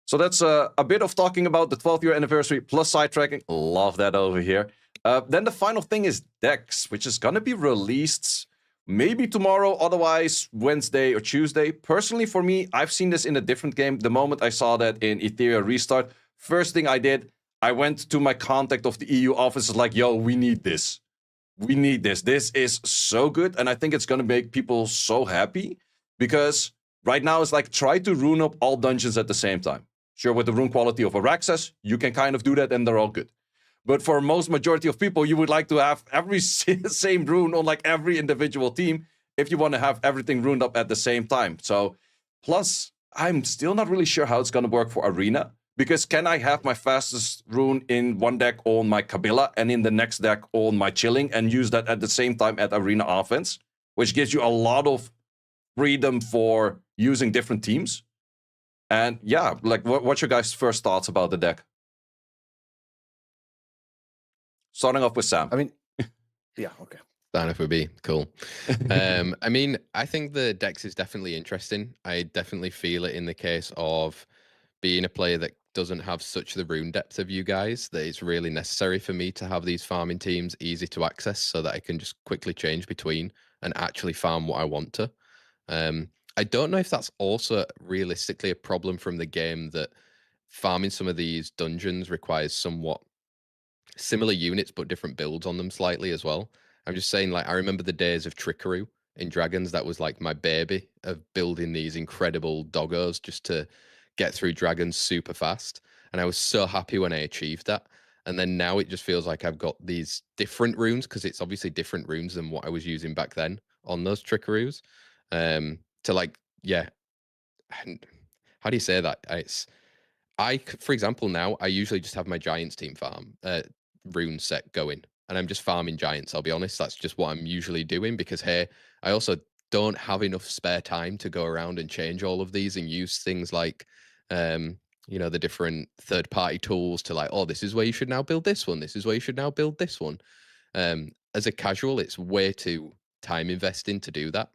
So that's a bit of talking about the 12th year anniversary plus sidetracking. Love that over here. Then the final thing is decks, which is gonna be released maybe tomorrow, otherwise Wednesday or Tuesday. Personally, for me, I've seen this in a different game. The moment I saw that in Ethereum Restart, first thing I did, I went to my contact of the EU office, like, yo, we need this. We need this. This is so good, and I think it's gonna make people so happy, because right now it's like, try to rune up all dungeons at the same time. Sure, with the rune quality of a Raxxaz, you can kind of do that and they're all good. But for most majority of people, you would like to have every same rune on like every individual team if you want to have everything runed up at the same time. So, plus, I'm still not really sure how it's going to work for Arena, because can I have my fastest rune in one deck on my Kabila and in the next deck on my Chilling and use that at the same time at Arena offense, which gives you a lot of freedom for using different teams. And yeah, like, what's your guys' first thoughts about the deck? Starting off with Sam. I mean, yeah, okay. Starting off would be cool. I mean, I think the decks is definitely interesting. I definitely feel it in the case of being a player that doesn't have such the rune depth of you guys, that it's really necessary for me to have these farming teams easy to access so that I can just quickly change between and actually farm what I want to. I don't know if that's also realistically a problem from the game, that farming some of these dungeons requires somewhat similar units but different builds on them slightly as well. I'm just saying, like, I remember the days of Trickaroo in Dragons. That was like my baby, of building these incredible doggos just to get through Dragons super fast. And I was so happy when I achieved that. And then now it just feels like I've got these different runes, because it's obviously different runes than what I was using back then on those Trickaroos. To like, yeah, how do you say that? It's, for example, now I usually just have my Giants team farm rune set going, and I'm just farming Giants. I'll be honest, that's just what I'm usually doing, because hey, I also don't have enough spare time to go around and change all of these and use things like, you know, the different third-party tools to like, oh, this is where you should now build this one. This is where you should now build this one. As a casual, it's way too time investing to do that.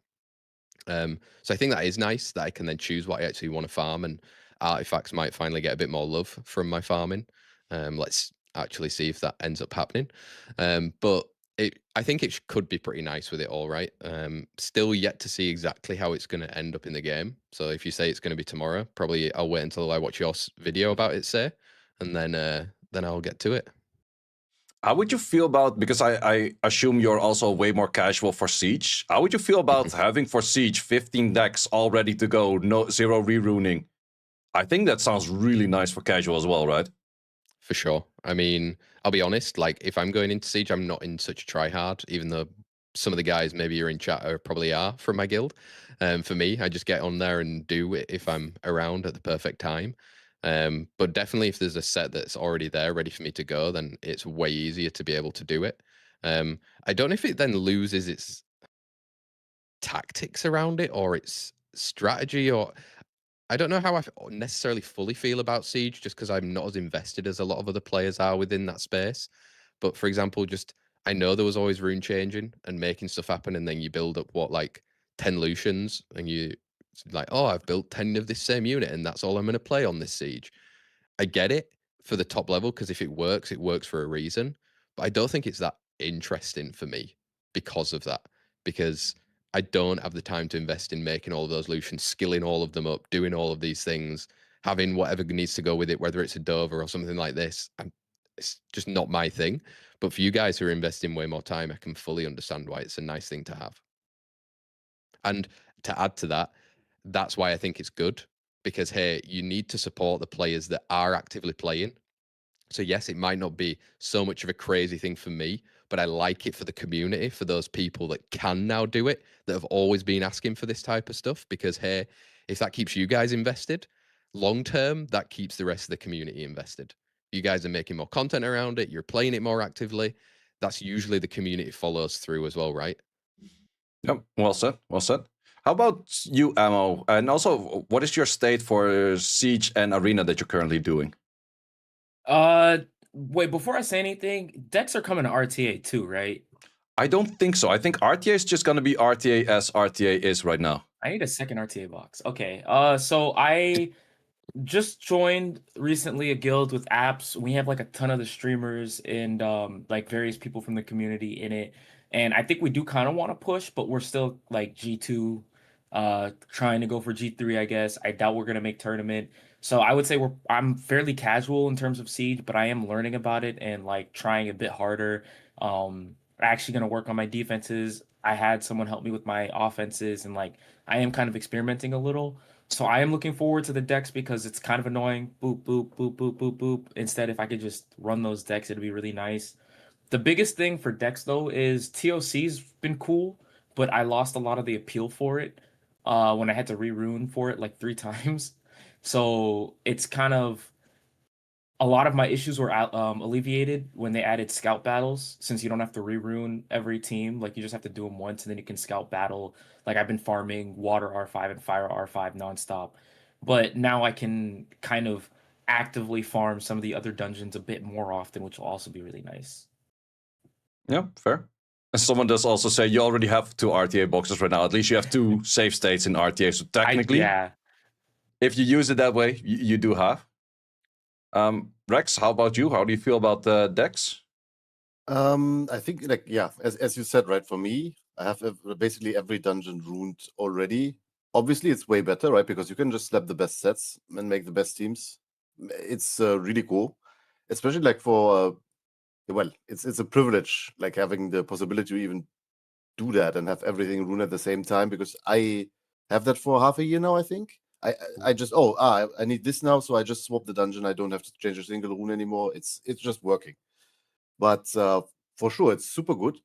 So I think that is nice that I can then choose what I actually want to farm, and artifacts might finally get a bit more love from my farming. Let's actually see if that ends up happening. But I think it could be pretty nice with it all, right? Still yet to see exactly how it's going to end up in the game. So if you say it's going to be tomorrow, probably I'll wait until I watch your video about it, say, and then I'll get to it. How would you feel about, because I assume you're also way more casual for Siege. How would you feel about having for Siege 15 decks all ready to go, no zero reruning? I think that sounds really nice for casual as well, right? For sure. I mean, I'll be honest, like, if I'm going into Siege, I'm not in such a try hard, even though some of the guys maybe you're in chat or probably are from my guild. For me, I just get on there and do it if I'm around at the perfect time. But definitely if there's a set that's already there ready for me to go, then it's way easier to be able to do it. I don't know if it then loses its tactics around it or its strategy, or I don't know how I necessarily fully feel about Siege, just because I'm not as invested as a lot of other players are within that space. But for example, just I know there was always rune changing and making stuff happen, and then you build up what, like 10 Lucians, and you like, oh, I've built 10 of this same unit, and that's all I'm going to play on this Siege. I get it for the top level, because if it works for a reason. But I don't think it's that interesting for me because of that. Because I don't have the time to invest in making all of those Lucians, skilling all of them up, doing all of these things, having whatever needs to go with it, whether it's a Dover or something like this. It's just not my thing. But for you guys who are investing way more time, I can fully understand why it's a nice thing to have. And to add to that, that's why I think it's good, because hey, you need to support the players that are actively playing. So yes, it might not be so much of a crazy thing for me, but I like it for the community, for those people that can now do it, that have always been asking for this type of stuff. Because hey, if that keeps you guys invested, long term, that keeps the rest of the community invested. You guys are making more content around it, you're playing it more actively. That's usually the community follows through as well, right? Yep, well said, well said. How about you, Ammo? And also, what is your state for Siege and Arena that you're currently doing? Wait, before I say anything, decks are coming to RTA too, right? I don't think so. I think RTA is just going to be RTA as RTA is right now. I need a second RTA box. Okay. So I just joined recently a guild with apps. We have like a ton of the streamers and like various people from the community in it. And I think we do kind of want to push, but we're still like G2, trying to go for G3, I guess. I doubt we're gonna make tournament. So I would say I'm fairly casual in terms of Siege, but I am learning about it and like trying a bit harder. Actually gonna work on my defenses. I had someone help me with my offenses and like I am kind of experimenting a little. So I am looking forward to the decks because it's kind of annoying. Boop, boop, boop, boop, boop, boop. Instead, if I could just run those decks, it'd be really nice. The biggest thing for decks though is TOC's been cool, but I lost a lot of the appeal for it when I had to re-rune for it like 3 times. So it's kind of a lot of my issues were alleviated when they added scout battles, since you don't have to re-rune every team. Like you just have to do them once and then you can scout battle. Like I've been farming water R5 and fire R5 nonstop. But now I can kind of actively farm some of the other dungeons a bit more often, which will also be really nice. Yeah, fair. And someone does also say you already have 2 RTA boxes right now. At least you have 2 save states in RTA. So technically, Yeah. if you use it that way, you do have. Rex, how about you? How do you feel about the decks? I think like as you said, right? For me, I have basically every dungeon ruined already. Obviously, it's way better, right? Because you can just slap the best sets and make the best teams. It's really cool, especially like for well, it's a privilege like having the possibility to even do that and have everything rune at the same time, because I have that for half a year now. I think I just I need this now, so I just swap the dungeon. I don't have to change a single rune anymore. It's just working. But for sure, it's super good.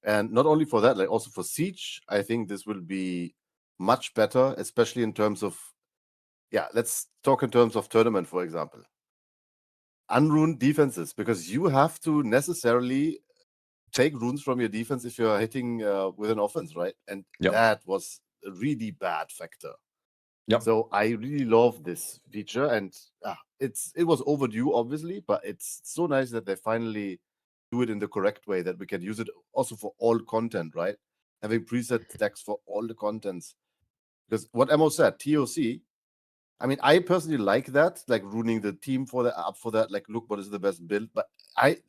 And not only for that, like also for Siege, I think this will be much better, especially in terms of, let's talk in terms of tournament, for example. Unruned defenses, because you have to necessarily take runes from your defense if you're hitting with an offense, right? And that was a really bad factor. So I really love this feature, and it was overdue, obviously, but it's so nice that they finally do it in the correct way, that we can use it also for all content, right? Having preset decks for all the contents. Because what Emo said, TOC, I mean, I personally like that, like ruining the team for that, like, look, what is the best build? But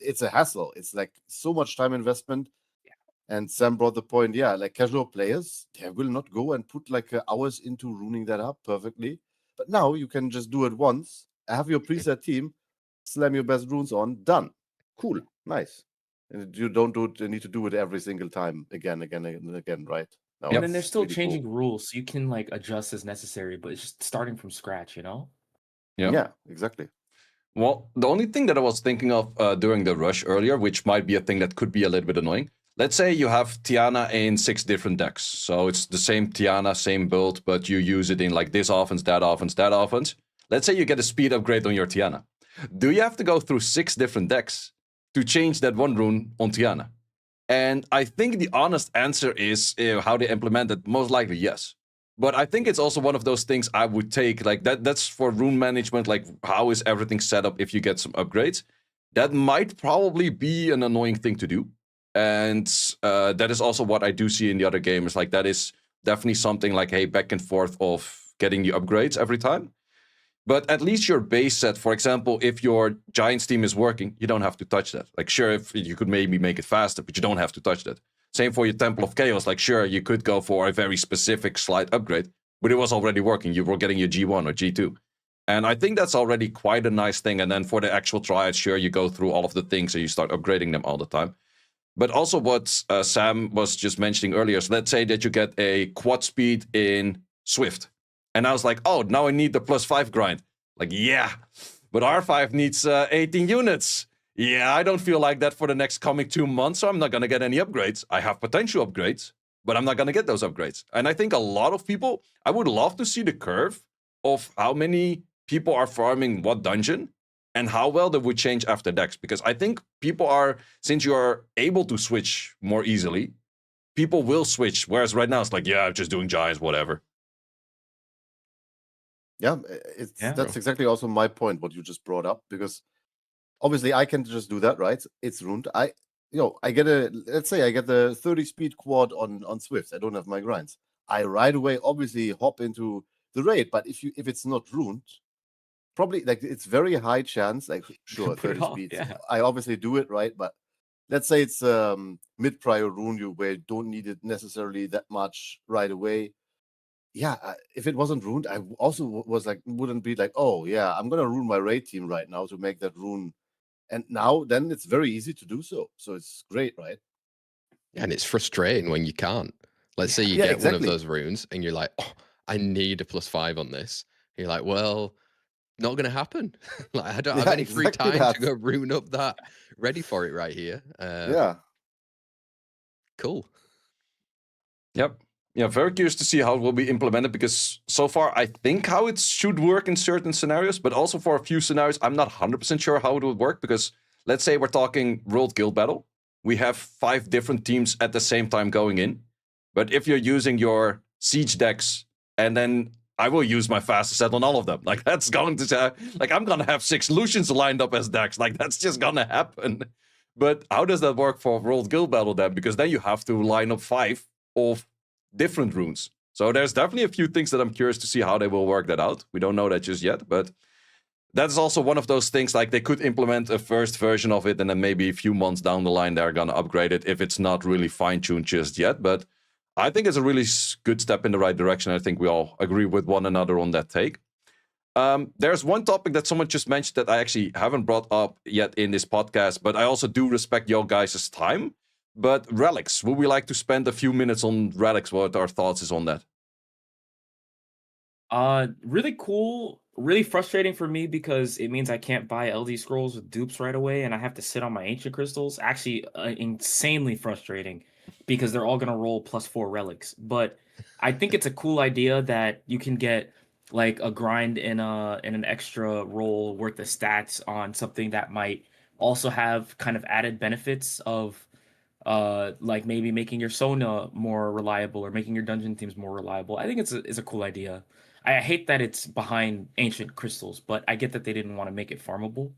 it's a hassle. It's like so much time investment. And Sam brought the point, like casual players, they will not go and put like hours into ruining that up perfectly. But now you can just do it once, have your preset team, slam your best runes on, done. Cool, nice. And you don't need to do it every single time again, right? No, And then they're it's still really changing cool. rules, so you can like adjust as necessary, but it's just starting from scratch, you know? Yeah, exactly. Well, the only thing that I was thinking of during the rush earlier, which might be a thing that could be a little bit annoying. Let's say you have Tiana in 6 different decks. So it's the same Tiana, same build, but you use it in like this offense, that offense, that offense. Let's say you get a speed upgrade on your Tiana. Do you have to go through 6 different decks to change that one rune on Tiana? And I think the honest answer is how they implement it. Most likely, yes. But I think it's also one of those things I would take, like that's for rune management, like how is everything set up if you get some upgrades. That might probably be an annoying thing to do. And that is also what I do see in the other gamers. Like that is definitely something like, hey, back and forth of getting the upgrades every time. But at least your base set, for example, if your Giants team is working, you don't have to touch that. Like, sure, if you could maybe make it faster, but you don't have to touch that. Same for your Temple of Chaos. Like, sure, you could go for a very specific slight upgrade, but it was already working. You were getting your G1 or G2. And I think that's already quite a nice thing. And then for the actual triads, sure, you go through all of the things and you start upgrading them all the time. But also what Sam was just mentioning earlier. So let's say that you get a quad speed in Swift. And I was like, oh, now I need the +5 grind. Like, yeah, but R5 needs 18 units. Yeah, I don't feel like that for the next coming 2 months, so I'm not going to get any upgrades. I have potential upgrades, but I'm not going to get those upgrades. And I think a lot of people, I would love to see the curve of how many people are farming what dungeon and how well they would change after decks. Because I think people are, since you are able to switch more easily, people will switch. Whereas right now it's like, yeah, I'm just doing Giants, whatever. Yeah, that's exactly also my point, what you just brought up, because obviously I can just do that, right? It's ruined. I get let's say I get the 30 speed quad on Swift. I don't have my grinds. I right away obviously hop into the raid, but if it's not ruined, probably like it's very high chance, like sure, Put it 30 off, speeds. yeah. I obviously do it, right? But let's say it's mid prior rune you where you don't need it necessarily that much right away. Yeah, if it wasn't ruined, I also was like, wouldn't be like, oh yeah, I'm gonna ruin my raid team right now to make that rune. And now then it's very easy to do so. So it's great, right? And it's frustrating when you can't. Let's say you Yeah, get one of exactly. those runes and you're like, oh, I need a +5 on this. And you're like, well, not gonna happen. Like I don't have Yeah, any free exactly time that. to go rune up that. Ready for it right here. Yeah. Cool. Yep. Yeah, very curious to see how it will be implemented because so far I think how it should work in certain scenarios, but also for a few scenarios I'm not 100% sure how it would work because let's say we're talking World Guild Battle. We have 5 different teams at the same time going in. But if you're using your siege decks and then I will use my fastest set on all of them. Like that's going to like I'm gonna have 6 Lucians lined up as decks. Like that's just gonna happen. But how does that work for World Guild Battle then? Because then you have to line up 5 of different runes. So there's definitely a few things that I'm curious to see how they will work that out. We don't know that just yet, but that's also one of those things like they could implement a first version of it and then maybe a few months down the line they're gonna upgrade it if it's not really fine-tuned just yet. But I think it's a really good step in the right direction. I think we all agree with one another on that take. There's one topic that someone just mentioned that I actually haven't brought up yet in this podcast, but I also do respect your guys' time. But Relics, would we like to spend a few minutes on Relics? What our thoughts is on that? Really cool, really frustrating for me because it means I can't buy LD scrolls with dupes right away and I have to sit on my ancient crystals. Actually, insanely frustrating because they're all gonna roll +4 relics. But I think it's a cool idea that you can get like a grind in an extra roll worth of stats on something that might also have kind of added benefits of like maybe making your Sona more reliable or making your dungeon teams more reliable. I think it's a cool idea. I hate that it's behind ancient crystals, but I get that they didn't want to make it farmable.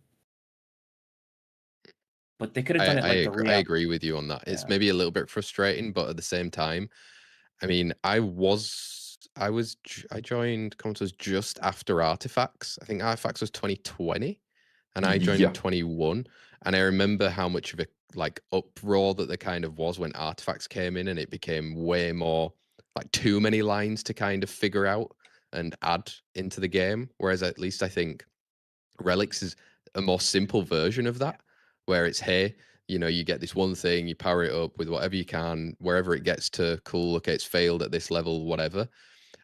But they could have done it like the I re-up. agree with you on that. It's Yeah. maybe a little bit frustrating, but at the same time, I mean, I joined Contours just after Artifacts. I think Artifacts was 2020, and I joined Yeah. in 21. And I remember how much of a like uproar that there kind of was when Artifacts came in, and it became way more like too many lines to kind of figure out and add into the game. Whereas at least I think Relics is a more simple version of that, where it's, hey, you get this one thing, you power it up with whatever you can, wherever it gets to, cool, okay, it's failed at this level, whatever.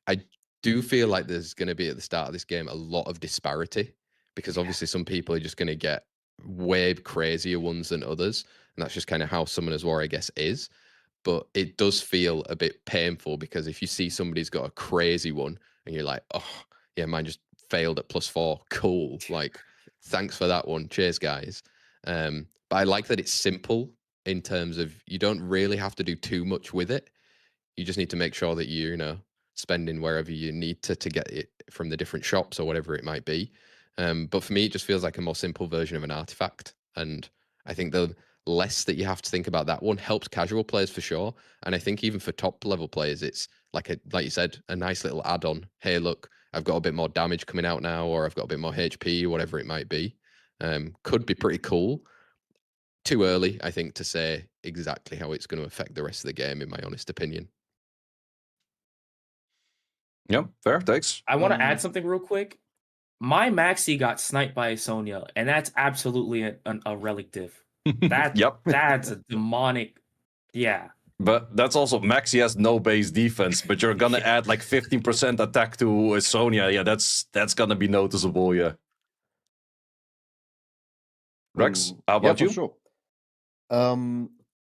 I do feel like there's going to be at the start of this game a lot of disparity because obviously some people are just going to get way crazier ones than others. And that's just kind of how Summoner's War, I guess, is. But it does feel a bit painful because if you see somebody's got a crazy one and you're like, oh, yeah, mine just failed at +4. Cool. Like, thanks for that one. Cheers, guys. But I like that it's simple in terms of you don't really have to do too much with it. You just need to make sure that you're, spending wherever you need to get it from the different shops or whatever it might be. But for me, it just feels like a more simple version of an artifact. And I think the less that you have to think about that one helps casual players for sure. And I think even for top level players, it's like you said, a nice little add-on. Hey, look, I've got a bit more damage coming out now, or I've got a bit more HP, whatever it might be. Could be pretty cool. Too early, I think, to say exactly how it's going to affect the rest of the game, in my honest opinion. Yeah, fair. Thanks. I want to add something real quick. My Maxi got sniped by a Sonya, and that's absolutely a relic diff. Yep. That's a demonic. Yeah. But that's also Maxi has no base defense, but you're gonna Yeah. add like 15% attack to Sonya. Yeah, that's gonna be noticeable. Yeah. Rex, how about yeah, you? for sure.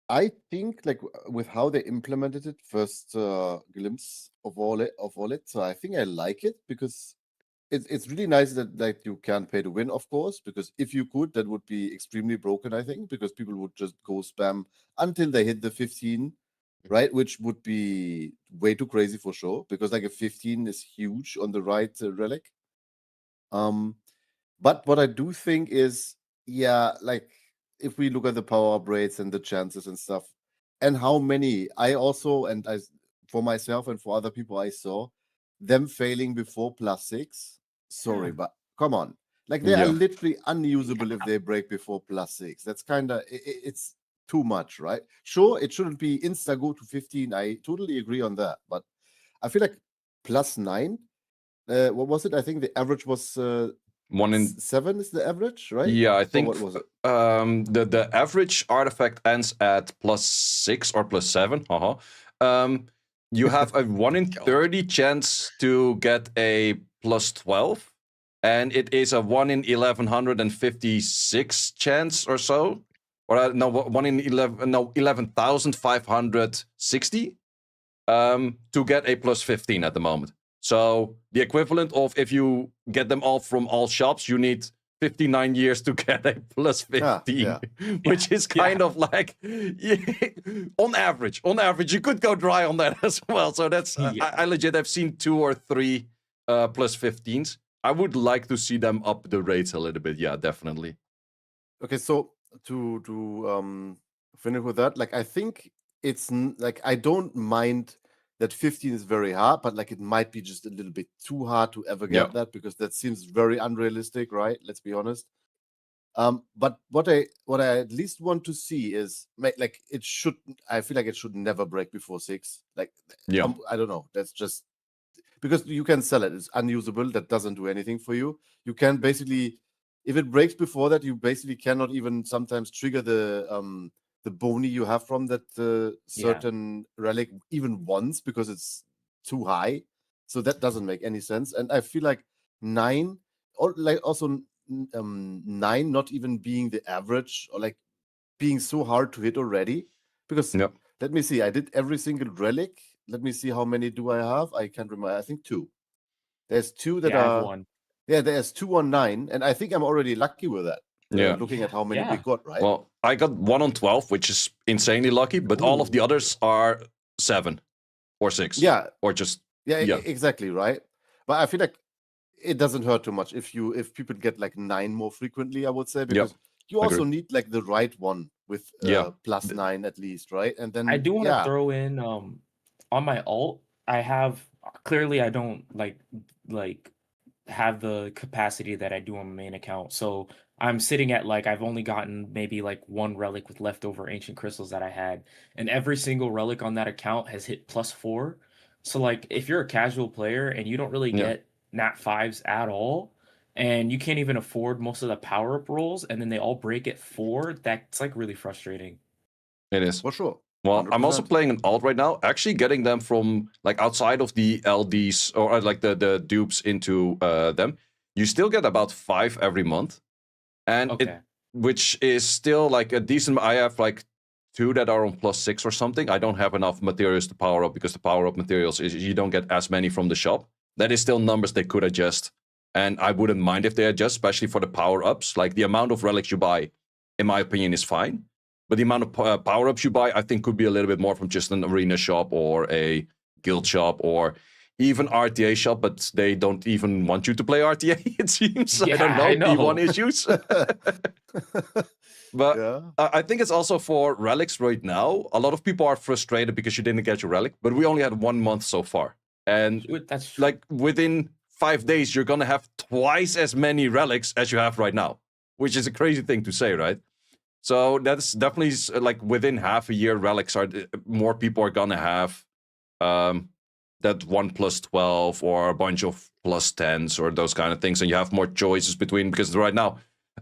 I think like with how they implemented it, first glimpse of all it. So I think I like it because it's really nice that like you can pay to win, of course, because if you could, that would be extremely broken, I think, because people would just go spam until they hit the 15, right? Which would be way too crazy for sure, because like a 15 is huge on the right relic. But what I do think is, yeah, like if we look at the power up rates and the chances and stuff, and how many I also and I for myself and for other people I saw them failing before +6. Sorry, but come on. Like they are Yeah. literally unusable if they break before +6. That's kind of it's too much, right? Sure, it shouldn't be insta go to 15. I totally agree on that, but I feel like +9. What was it? I think the average was 1 in 7 is the average, right? Yeah, I Or think what was it? the average artifact ends at +6 or +7. You have a 1 in 30 chance to get a +12, and it is a 1 in 1156 chance or so, or no, 1 in 11,560 to get a +15 at the moment. So the equivalent of if you get them all from all shops, you need 59 years to get a +15, which is kind of like on average. On average, you could go dry on that as well. So that's I legit have seen 2 or 3 +15s. I would like to see them up the rates a little bit. Yeah, definitely. Okay, so to finish with that, like I think it's like I don't mind that 15 is very hard, but like it might be just a little bit too hard to ever get that because that seems very unrealistic, right? Let's be honest. But what I at least want to see is like it should. I feel like it should never break before 6. Like I don't know. That's just because you can sell it. It's unusable. That doesn't do anything for you. You can basically, if it breaks before that, you basically cannot even sometimes trigger the bony you have from that certain relic even once because it's too high. So that doesn't make any sense. And I feel like 9 or like also 9 not even being the average or like being so hard to hit already because let me see, I did every single relic. Let me see how many do I have. I can't remember. I think 2. There's 2 that I are have 1. Yeah, there's 2 on 9, and I think I'm already lucky with that. Looking at how many we got, right? Well, I got 1 on 12, which is insanely lucky, but all of the others are 7 or 6. Yeah. Or just exactly, right? But I feel like it doesn't hurt too much if people get like 9 more frequently, I would say, because you also need like the right one with +9 at least, right? And then I do want to throw in on my alt, I have clearly I don't like have the capacity that I do on my main account. So I'm sitting at like I've only gotten maybe like 1 relic with leftover ancient crystals that I had, and every single relic on that account has hit +4. So like if you're a casual player and you don't really get nat 5s at all, and you can't even afford most of the power up rolls, and then they all break at 4, that's like really frustrating. It is. For sure. Well, I'm also playing an alt right now, actually getting them from like outside of the LDs or like the dupes into them. You still get about 5 every month. And which is still like a decent. I have like 2 that are on +6 or something. I don't have enough materials to power up because the power up materials is you don't get as many from the shop. That is still numbers they could adjust. And I wouldn't mind if they adjust, especially for the power ups. Like the amount of relics you buy, in my opinion, is fine. But the amount of power-ups you buy, I think, could be a little bit more from just an arena shop or a guild shop or even RTA shop, but they don't even want you to play RTA, it seems. I don't know. P1 issues. But I think it's also for relics right now. A lot of people are frustrated because you didn't get your relic, but we only had 1 month so far. And that's like within 5 days, you're going to have twice as many relics as you have right now, which is a crazy thing to say, right? So that's definitely like within half a year, relics are more people are gonna have that 1 +12 or a bunch of +10s or those kind of things, and you have more choices between. Because right now,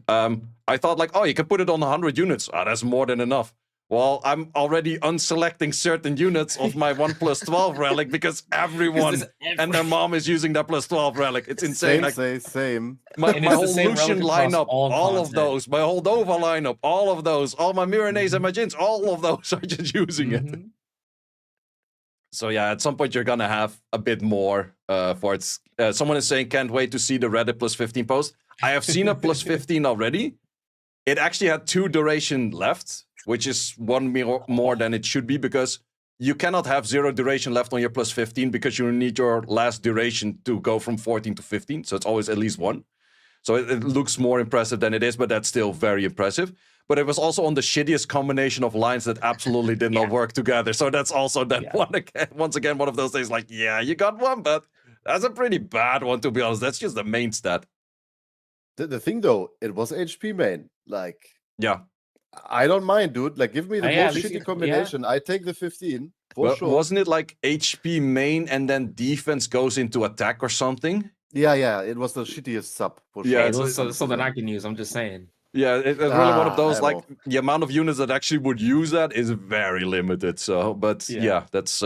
I thought like, oh, you can put it on 100 units. That's more than enough. Well, I'm already unselecting certain units of my 1 +12 relic because everyone and their mom is using that +12 relic. It's insane. Same. My whole Lucian lineup, all of those, my whole Dova lineup, all of those, all my Miranese and my Jins, all of those are just using it. So yeah, at some point you're gonna have a bit more for it. Someone is saying, can't wait to see the Reddit +15 post. I have seen a +15 already. It actually had 2 duration left, which is 1 more than it should be because you cannot have 0 duration left on your +15 because you need your last duration to go from 14 to 15. So it's always at least 1. So it looks more impressive than it is, but that's still very impressive. But it was also on the shittiest combination of lines that absolutely did not work together. So that's also then once again one of those things like, yeah, you got one, but that's a pretty bad one, to be honest. That's just the main stat. The thing though, it was HP main. Like, yeah, I don't mind, dude. Like, give me the most least shitty combination. I take the 15 for well, sure. Wasn't it like HP main and then defense goes into attack or something? Yeah, it was the shittiest sub for sure. Yeah, Hey, those are something I can use. I'm just saying. Yeah, it's really one of those, ammo. like, the amount of units that actually would use that is very limited. So, but yeah, that's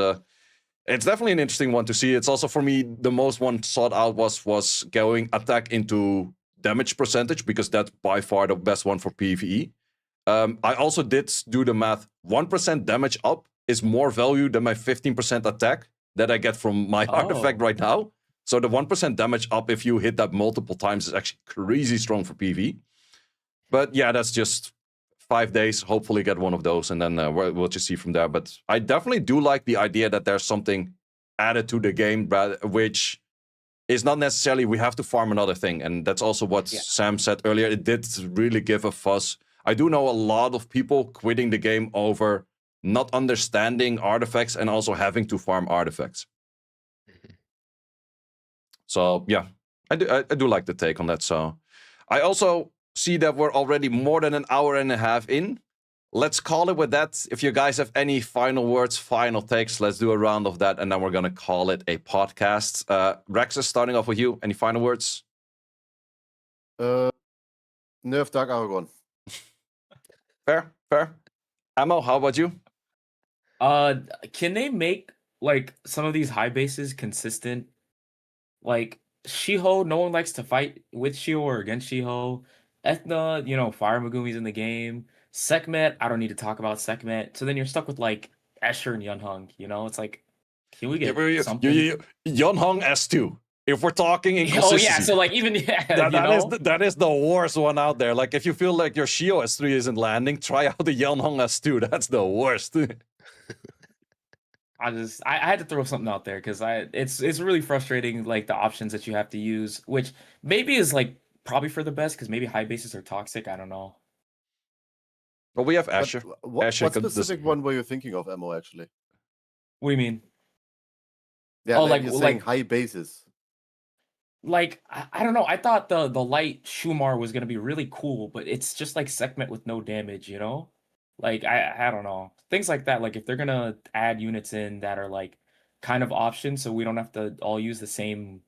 it's definitely an interesting one to see. It's also, for me, the most one sought out was going attack into damage percentage, because that's by far the best one for PvE. I also did do the math. 1% damage up is more value than my 15% attack that I get from my artifact right now. So the 1% damage up, if you hit that multiple times, is actually crazy strong for PvE. But yeah, that's just 5 days. Hopefully get one of those, and then we'll just see from there. But I definitely do like the idea that there's something added to the game, which is not necessarily we have to farm another thing. And that's also what Sam said earlier. It did really give a fuss. I do know a lot of people quitting the game over not understanding artifacts and also having to farm artifacts. So yeah, I do like the take on that. So I also see that we're already more than an hour and a half in. Let's call it with that. If you guys have any final words, final takes, let's do a round of that, and then we're going to call it a podcast. Raxxaz, starting off with you. Any final words? Nerf Dark Aragon. Fair. Ammo, how about you? Can they make like some of these high bases consistent? Like Shiho, no one likes to fight with Shiho or against Shiho. Ethna, Fire Megumi's in the game. Sekhmet, I don't need to talk about Sekhmet. So then you're stuck with like Escher and Yunhong. It's like, can we get something? Yunhong S2. If we're talking inconsistency. Oh yeah, so like even that is the worst one out there. Like if you feel like your Shio S3 isn't landing, try out the Yunhong S2. That's the worst. I had to throw something out there because it's really frustrating, like the options that you have to use, which maybe is like probably for the best because maybe high bases are toxic. I don't know. But we have Asher. What specific one were you thinking of, Ammo, actually? What do you mean? Yeah, like you're saying high bases. Like, I don't know. I thought the light Shumar was gonna be really cool, but it's just like Sekhmet with no damage, Like I don't know. Things like that. Like if they're gonna add units in that are like kind of options, so we don't have to all use the same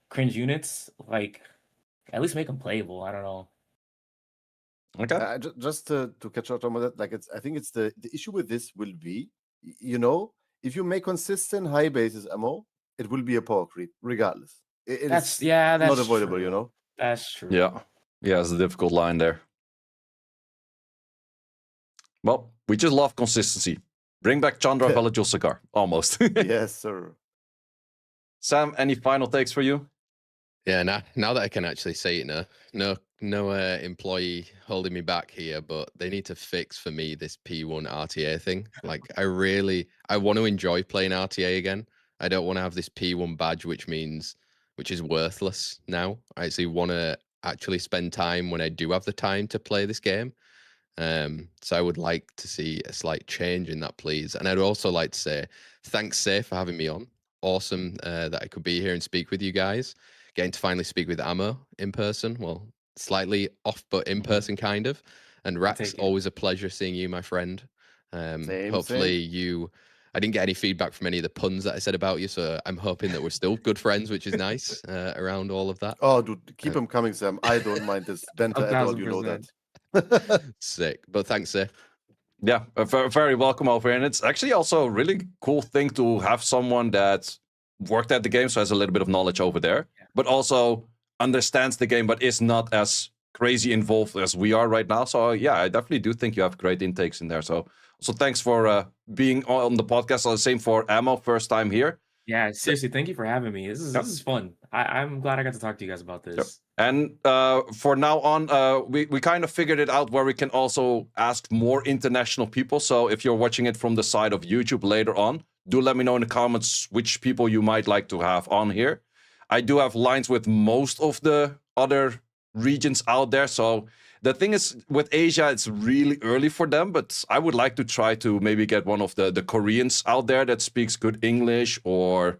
cringe units, like at least make them playable. I don't know. Okay. Just to catch up on that, like I think it's the issue with this will be, if you make consistent high bases, Ammo, it will be a power creep regardless. That's not avoidable, true. That's true. Yeah, it's a difficult line there. Well, we just love consistency. Bring back Chandra Velajul Cigar. Almost. Yes, sir. Sam, any final takes for you? Yeah, now that I can actually say it, no employee holding me back here, but they need to fix for me this P1 RTA thing. Like, I want to enjoy playing RTA again. I don't want to have this P1 badge, which is worthless now. I actually want to actually spend time when I do have the time to play this game. So I would like to see a slight change in that, please. And I'd also like to say thanks, Say, for having me on. Awesome that I could be here and speak with you guys. Getting to finally speak with Ammo in person. Well, slightly off, but in person kind of. And Rax, always a pleasure seeing you, my friend. Hopefully I didn't get any feedback from any of the puns that I said about you, so I'm hoping that we're still good friends, which is nice around all of that. Oh, dude, keep them coming, Sam. I don't mind this banter at all, you know that. Sick. But thanks, Sir. Yeah, very welcome over here. And it's actually also a really cool thing to have someone that worked at the game, so has a little bit of knowledge over there, but also understands the game, but is not as crazy involved as we are right now. So yeah, I definitely do think you have great intakes in there. So thanks for being on the podcast. Same for Ammo, first time here. Yeah, seriously, thank you for having me. This is fun. I'm glad I got to talk to you guys about this. Yep. And for now on, we kind of figured it out where we can also ask more international people. So if you're watching it from the side of YouTube later on, do let me know in the comments which people you might like to have on here. I do have lines with most of the other regions out there. So the thing is, with Asia, it's really early for them, but I would like to try to maybe get one of the Koreans out there that speaks good English, or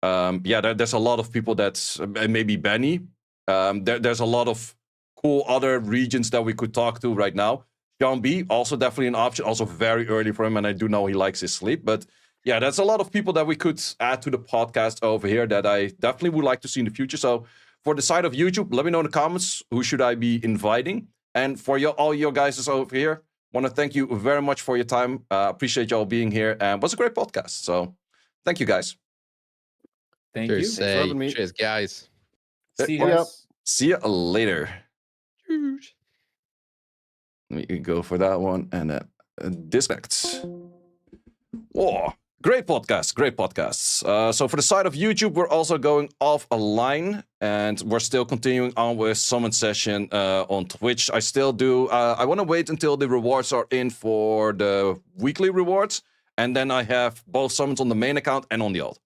there's a lot of people that's maybe Benny. There's a lot of cool other regions that we could talk to right now. John B, also definitely an option, also very early for him, and I do know he likes his sleep. But yeah, there's a lot of people that we could add to the podcast over here that I definitely would like to see in the future. So for the side of YouTube, let me know in the comments who should I be inviting. And for all your guys over here, want to thank you very much for your time. Appreciate y'all being here, and it was a great podcast. So thank you, guys. Thank Cheers, you. Thanks for having me. cheers, guys. See you Yeah. guys. See you later. Cheers. We can go for that one and disconnect. Whoa, great podcast, great podcasts. So for the side of YouTube, we're also going off a line, and we're still continuing on with Summon Session on Twitch. I still do. I want to wait until the rewards are in for the weekly rewards, and then I have both summons on the main account and on the alt.